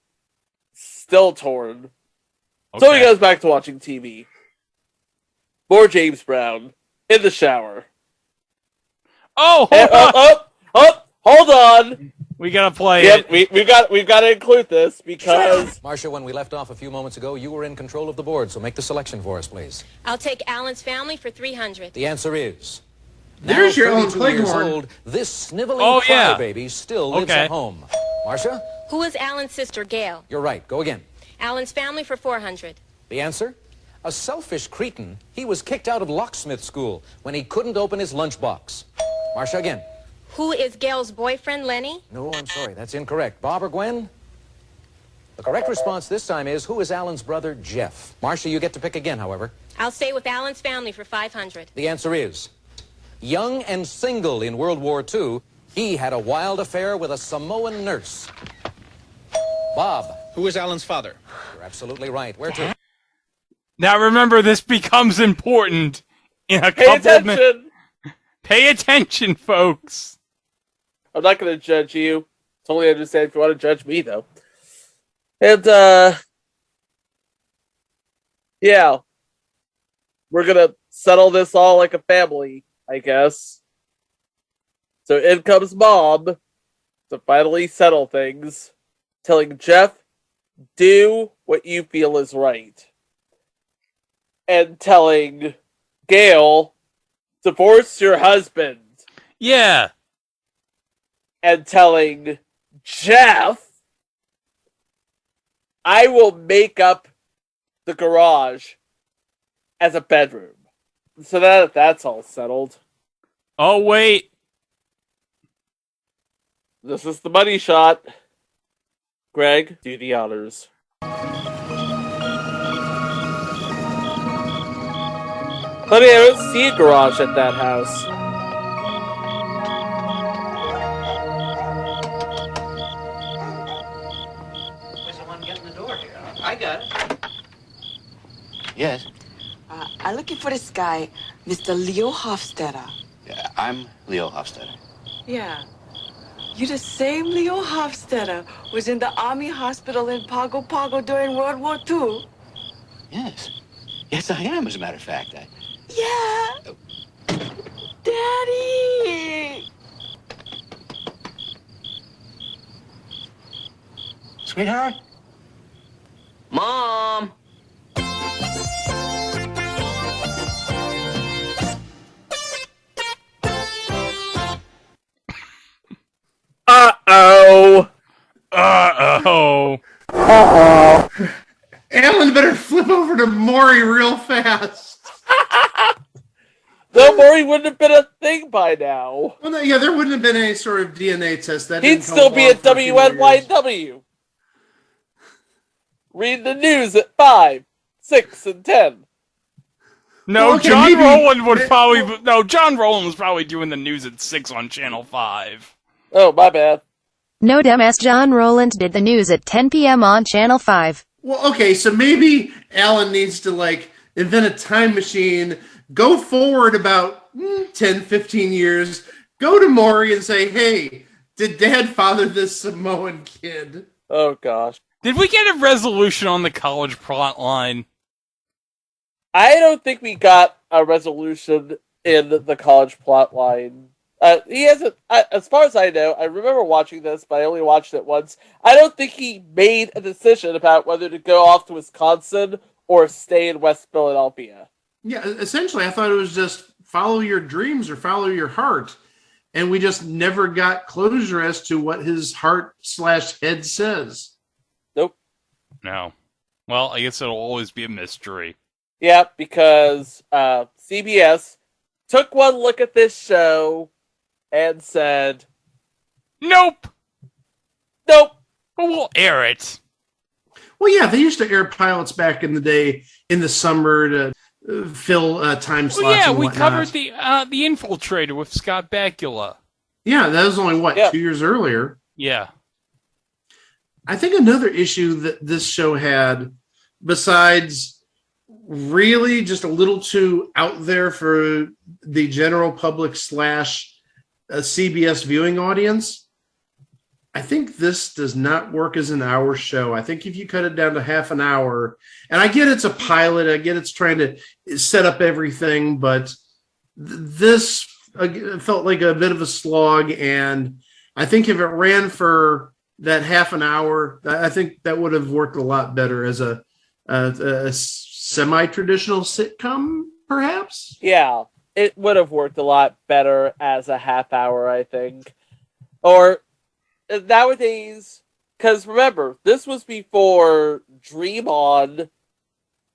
torn. Okay. So he goes back to watching TV. More James Brown in the shower. Oh, hold on. We gotta play it. We've got to include this because Marcia, when we left off a few moments ago, you were in control of the board, so make the selection for us, please. I'll take Alan's family for $300. The answer is Now There's your Ellen 32 years Cleghorn. old, this sniveling crybaby still lives Okay. at home. Marcia, Who is Alan's sister, Gail? you're right. Go again. Alan's family for 400. The answer? A selfish cretin. He was kicked out of locksmith school when he couldn't open his lunchbox. Marcia, again. Who is Gail's boyfriend, Lenny? No, I'm sorry. That's incorrect. Bob or Gwen? The correct response this time is, who is Alan's brother, Jeff? Marcia, you get to pick again, however. I'll stay with Alan's family for 500. The answer is, young and single in World War II, he had a wild affair with a Samoan nurse. Bob. Who is Alan's father? You're absolutely right. Where to? Now remember, this becomes important in a Pay couple of minutes. attention. Pay attention, folks. I'm not going to judge you. Totally understand if you want to judge me, though. And, yeah. We're going to settle this all like a family, I guess. So in comes Mom to finally settle things, telling Jeff, do what you feel is right. And telling Gail, divorce your husband. Yeah. And telling Jeff, I will make up the garage as a bedroom. So that's all settled. Oh, wait. This is the money shot. Greg, do the honors. Honey, I don't see a garage at that house. There's someone getting the door here. I got it. Yes, I'm looking for this guy, Mr. Leo Hofstetter. I'm Leo Hofstetter. Yeah. You the same Leo Hofstetter was in the army hospital in Pago Pago during World War II? Yes. Yes, I am, as a matter of fact. Yeah. Daddy! Sweetheart? Mom! Uh-oh. Uh-oh. Uh-oh. Alan better flip over to Maury real fast. No, Maury wouldn't have been a thing by now. Well, no, yeah, there wouldn't have been any sort of DNA test. That He'd didn't come still be along at for a few more years. WNYW. Read the news at 5, 6, and 10. No, Well, okay, John maybe- Rowland would probably... No, John Rowland was probably doing the news at 6 on Channel 5. Oh, my bad. No, dumbass. John Rowland did the news at 10 p.m. on Channel 5. Well, okay, so maybe Alan needs to, like, invent a time machine, go forward about 10, 15 years, go to Maury and say, hey, did Dad father this Samoan kid? Oh, gosh. Did we get a resolution on the college plot line? I don't think we got a resolution in the college plot line. He hasn't, as far as I know, I remember watching this, but I only watched it once. I don't think he made a decision about whether to go off to Wisconsin or stay in West Philadelphia. Yeah, essentially, I thought it was just follow your dreams or follow your heart. And we just never got closure as to what his heart/head says. Nope. No. Well, I guess it'll always be a mystery. Yeah, because CBS took one look at this show and said, Nope! Nope! But we'll air it. Well, yeah, they used to air pilots back in the day in the summer to fill time slots. Well, yeah, and we whatnot. covered the Infiltrator with Scott Bakula. Yeah, that was only, 2 years earlier? Yeah. I think another issue that this show had, besides really just a little too out there for the general public / a CBS viewing audience, I think this does not work as an hour show. I think if you cut it down to half an hour, and I get it's a pilot, I get it's trying to set up everything, but this felt like a bit of a slog, and I think if it ran for that half an hour, I think that would have worked a lot better as a semi-traditional sitcom, perhaps. Yeah, it would have worked a lot better as a half hour, I think. Or nowadays, because remember, this was before Dream On,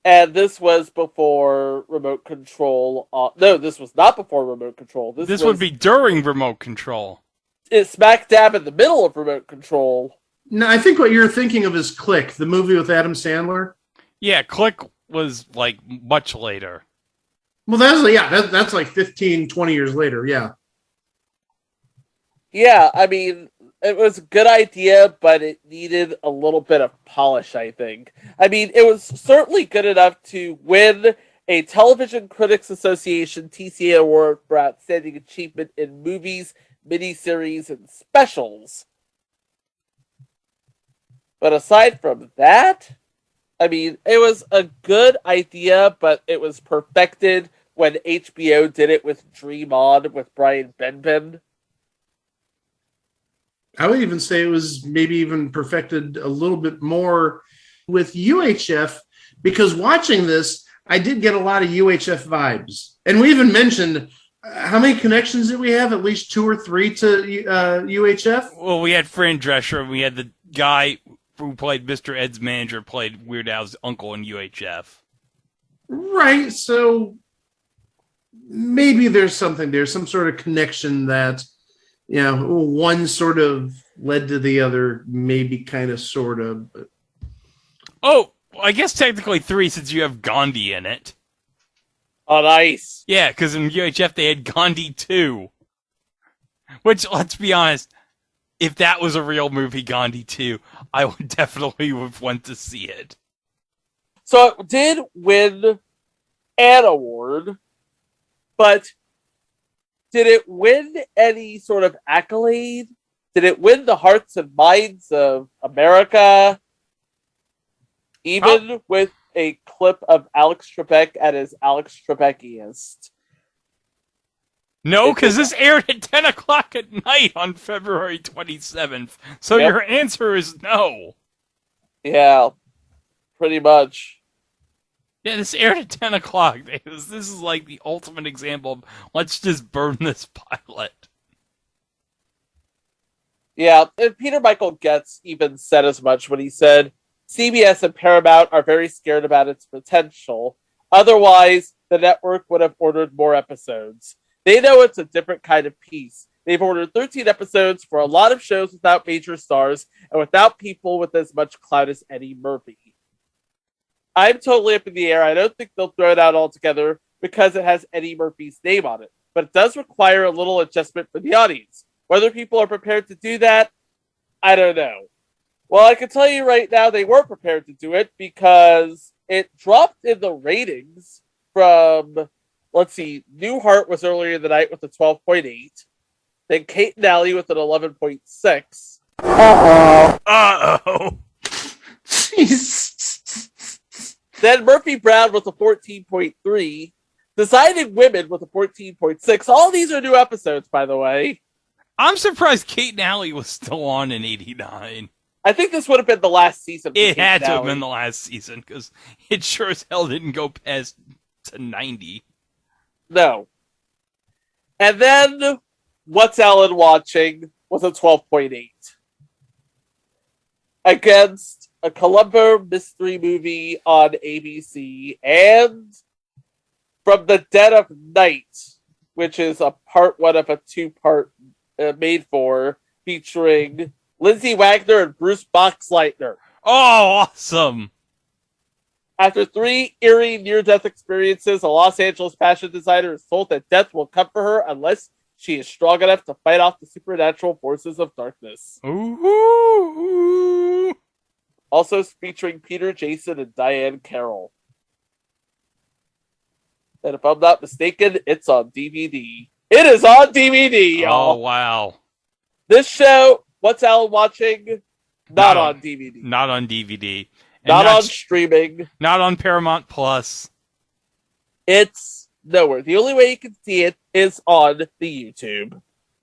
and this was before Remote Control. No, this was not before Remote Control. This would be during Remote Control. It's smack dab in the middle of Remote Control. No, I think what you're thinking of is Click, the movie with Adam Sandler. Yeah, Click was like much later. Well, that's like 15, 20 years later, yeah. Yeah, I mean, it was a good idea, but it needed a little bit of polish, I think. I mean, it was certainly good enough to win a Television Critics Association TCA Award for Outstanding Achievement in Movies, Miniseries, and Specials. But aside from that, I mean, it was a good idea, but it was perfected when HBO did it with Dream On with Brian Benben. I would even say it was maybe even perfected a little bit more with UHF, because watching this, I did get a lot of UHF vibes. And we even mentioned, how many connections did we have? At least 2 or 3 to UHF? Well, we had Fran Drescher, and we had the guy who played Mr. Ed's manager, played Weird Al's uncle in UHF. Right, so maybe there's something there, some sort of connection that, one sort of led to the other, maybe kind of, sort of. But... Oh, I guess technically 3 since you have Gandhi in it. On ice. Yeah, because in UHF they had Gandhi 2. Which, let's be honest, if that was a real movie, Gandhi 2, I would definitely have went to see it. So it did win an award, but did it win any sort of accolade? Did it win the hearts and minds of America? Even with a clip of Alex Trebek at his Alex Trebeckiest. No, because this aired at 10 o'clock at night on February 27th. So your answer is no. Yeah, pretty much. Yeah, this aired at 10 o'clock. This is like the ultimate example of, let's just burn this pilot. Yeah, and Peter Michael Getz even said as much when he said, CBS and Paramount are very scared about its potential. Otherwise, the network would have ordered more episodes. They know it's a different kind of piece. They've ordered 13 episodes for a lot of shows without major stars and without people with as much clout as Eddie Murphy. I'm totally up in the air. I don't think they'll throw it out altogether because it has Eddie Murphy's name on it. But it does require a little adjustment for the audience. Whether people are prepared to do that, I don't know. Well, I can tell you right now they were prepared to do it because it dropped in the ratings from, let's see, Newhart was earlier in the night with a 12.8. Then Kate and Alley with an 11.6. Uh-oh. Then Murphy Brown with a 14.3. Designing Women with a 14.6. All these are new episodes, by the way. I'm surprised Kate and Alley was still on in 89. I think this would have been the last season. It had to have been the last season, because it sure as hell didn't go past to 90. No. And then, What's Alan Watching was a 12.8. Against a Columbo mystery movie on ABC, and From the Dead of Night, which is a part 1 of a 2-part made for, featuring Lindsay Wagner and Bruce Boxleitner. Oh, awesome! After 3 eerie near-death experiences, a Los Angeles fashion designer is told that death will come for her unless she is strong enough to fight off the supernatural forces of darkness. Ooh. Also featuring Peter Jason and Diane Carroll. And if I'm not mistaken, it's on DVD. It is on DVD, y'all. Oh, wow. This show, What's Alan Watching? Not on DVD. Not on DVD. Not on streaming. Not on Paramount Plus. It's nowhere. The only way you can see it is on the YouTube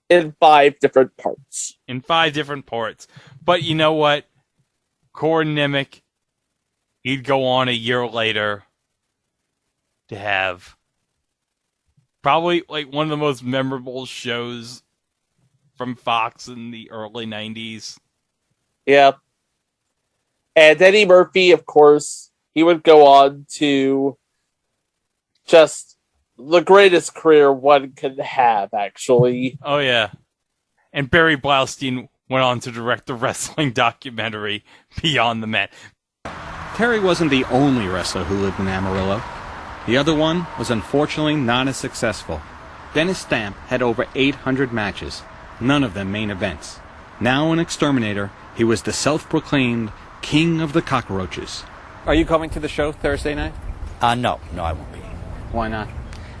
in 5 different parts. In 5 different parts. But you know what? Cord Nimick, he'd go on a year later to have Probably like one of the most memorable shows from Fox in the early 90s. Yeah. And Eddie Murphy, of course, he would go on to just the greatest career one could have, actually. Oh, yeah. And Barry Blaustein went on to direct the wrestling documentary Beyond the Mat. Terry wasn't the only wrestler who lived in Amarillo. The other one was unfortunately not as successful. Dennis Stamp had over 800 matches, none of them main events. Now an exterminator, he was the self-proclaimed King of the Cockroaches. Are you coming to the show Thursday night? No, I won't be. Why not?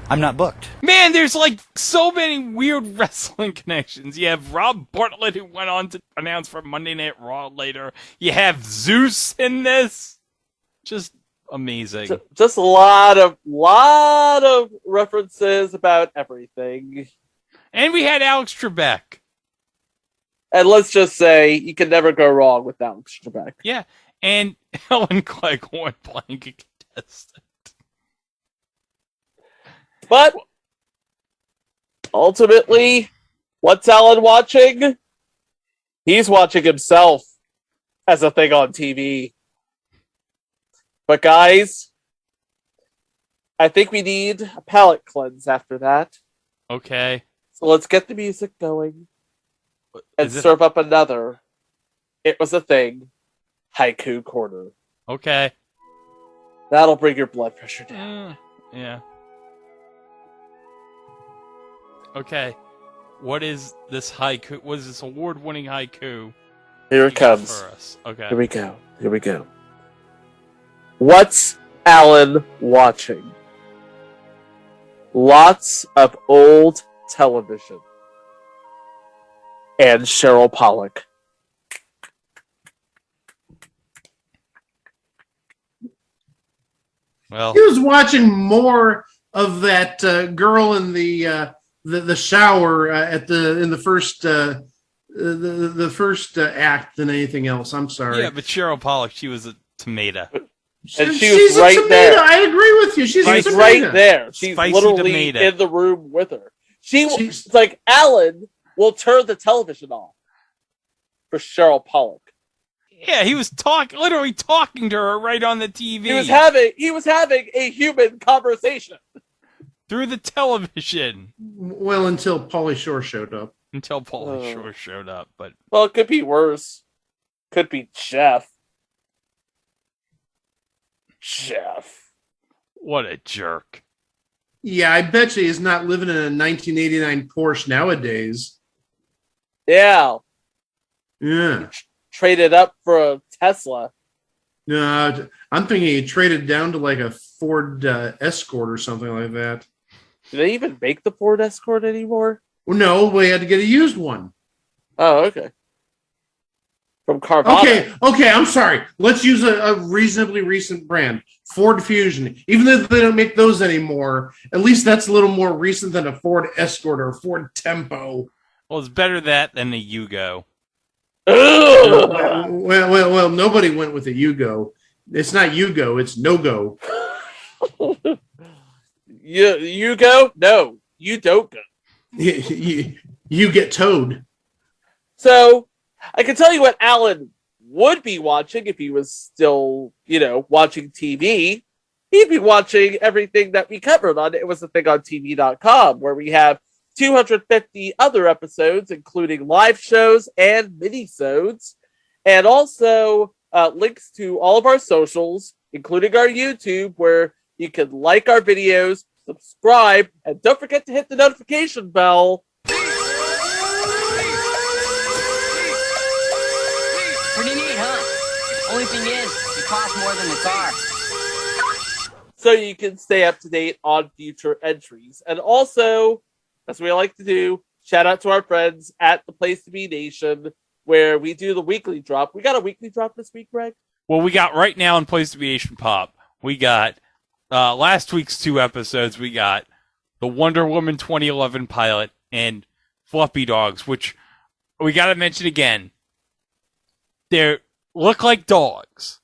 I'm not booked. Man, there's like so many weird wrestling connections. You have Rob Bartlett, who went on to announce for Monday Night Raw later. You have Zeus in this. Just amazing. Just a lot of references about everything. And we had Alex Trebek. And let's just say you can never go wrong with Alex Trebek. Yeah, and Helen Cleghorn playing a contestant. But ultimately, what's Alan watching? He's watching himself as a thing on TV. But guys, I think we need a palate cleanse after that. Okay. So let's get the music going and serve up another It Was a Thing haiku corner. Okay. That'll bring your blood pressure down. Yeah. Okay. What is this haiku? What is this award-winning haiku? Here it comes. For us? Okay. Here we go. What's Alan watching? Lots of old television. And Cheryl Pollock. Well, he was watching more of that girl in the shower in the first act than anything else. I'm sorry. Yeah, but Cheryl Pollock, she was a tomato. And she's right tomato. there. I agree with you. She's right there. She's Spicy literally tomato. in the room with her. It's like Alan will turn the television off for Cheryl Pollock. Yeah, he was literally talking to her right on the TV. He was having a human conversation through the television. Well, until Pauly Shore showed up. Shore showed up, but well, it could be worse. Could be Jeff. What a jerk. Yeah, I bet you he's not living in a 1989 Porsche nowadays. Yeah. Yeah. Traded up for a Tesla. No, I'm thinking he traded down to like a Ford Escort or something like that. Do they even make the Ford Escort anymore? Well, no, we had to get a used one. Oh, okay. From Carvana. Okay, I'm sorry. Let's use a reasonably recent brand, Ford Fusion. Even though they don't make those anymore, at least that's a little more recent than a Ford Escort or a Ford Tempo. Well, it's better that than a Yugo. Well, nobody went with a Yugo. It's not Yugo, it's no-go. You go? No, you don't go. You get towed. So, I can tell you what Alan would be watching if he was still, watching TV. He'd be watching everything that we covered on It Was a Thing on TV.com, where we have 250 other episodes, including live shows and mini-sodes, and also links to all of our socials, including our YouTube, where you can like our videos, subscribe, and don't forget to hit the notification bell. Pretty neat, huh? Only thing is, it costs more than the car. So you can stay up to date on future entries. And also, as we like to do, shout out to our friends at the Place to Be Nation, where we do the weekly drop. We got a weekly drop this week, Greg? Well, we got right now in Place to Be Asian Pop, we got last week's 2 episodes. We got the Wonder Woman 2011 pilot and Fluffy Dogs, which we got to mention again. They look like dogs,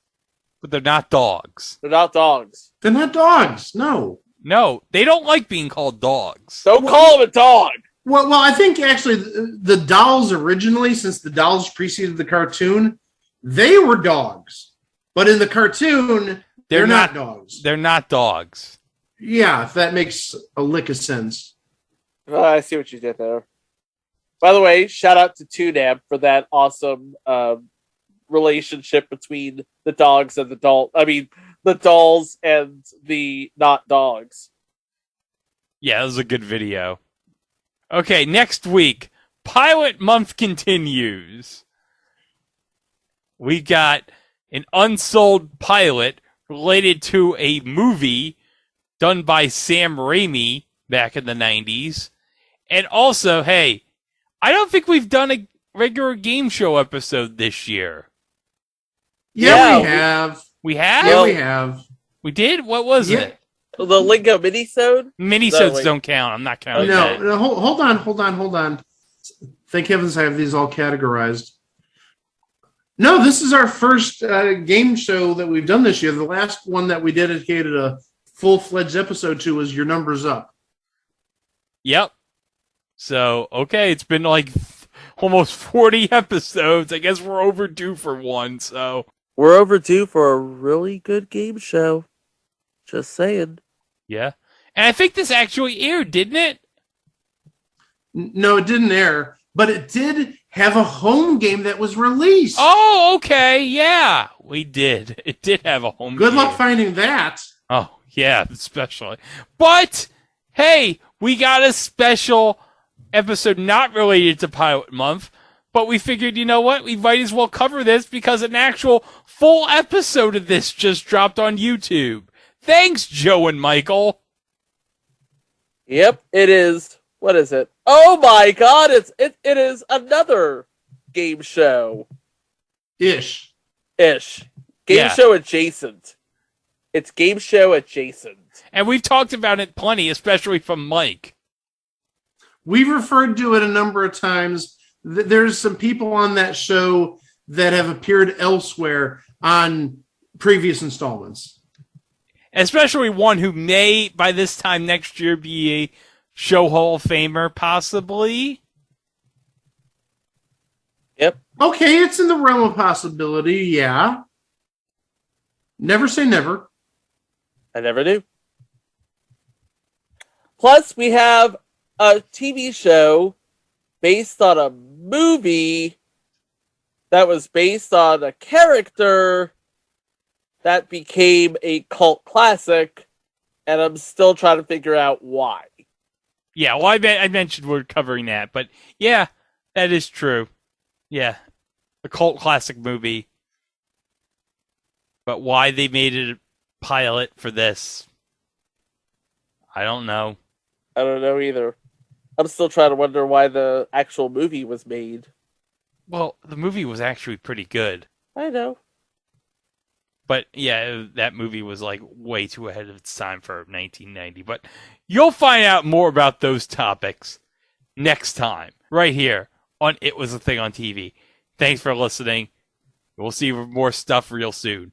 but they're not dogs. They're not dogs. They're not dogs. No. No, they don't like being called dogs. Don't call him a dog. Well, I think actually the dolls originally, since the dolls preceded the cartoon, they were dogs. But in the cartoon, they're not dogs. They're not dogs. Yeah, if that makes a lick of sense. I see what you did there. By the way, shout out to Tunab for that awesome relationship between the dogs and the dolls and the not dogs. Yeah, that was a good video. Okay, next week, Pilot Month continues. We got an unsold pilot related to a movie done by Sam Raimi back in the 90s. And also, hey, I don't think we've done a regular game show episode this year. Yeah, we have. We have? Yeah, we have. We did? What was it? The Lingo Minisode? Minisodes don't count. I'm not counting that. No, hold on. Thank heavens I have these all categorized. No, this is our first game show that we've done this year. The last one that we dedicated a full-fledged episode to was Your Number's Up. Yep. So, okay, it's been like almost 40 episodes. I guess we're overdue for one, so. We're overdue for a really good game show. Just saying. Yeah. And I think this actually aired, didn't it? No, it didn't air, but it did have a home game that was released. Oh, okay, yeah. We did. It did have a home game. Good luck finding that. Oh, yeah, especially. But, hey, we got a special episode not related to Pilot Month, but we figured, you know what? We might as well cover this because an actual full episode of this just dropped on YouTube. Thanks, Joe and Michael. Yep, it is. What is it? Oh my god, it is another game show. Ish. Game show adjacent. It's game show adjacent. And we've talked about it plenty, especially from Mike. We've referred to it a number of times. There's some people on that show that have appeared elsewhere on previous installments. Especially one who may, by this time next year, be a show Hall of Famer, possibly. Yep. Okay, it's in the realm of possibility, yeah. Never say never. I never do. Plus, we have a TV show based on a movie that was based on a character that became a cult classic, and I'm still trying to figure out why. Yeah, well, I mentioned we're covering that, but yeah, that is true. Yeah, a cult classic movie. But why they made it a pilot for this, I don't know. I don't know either. I'm still trying to wonder why the actual movie was made. Well, the movie was actually pretty good. I know. But yeah, that movie was like way too ahead of its time for 1990. But you'll find out more about those topics next time, right here on It Was a Thing on TV. Thanks for listening. We'll see more stuff real soon.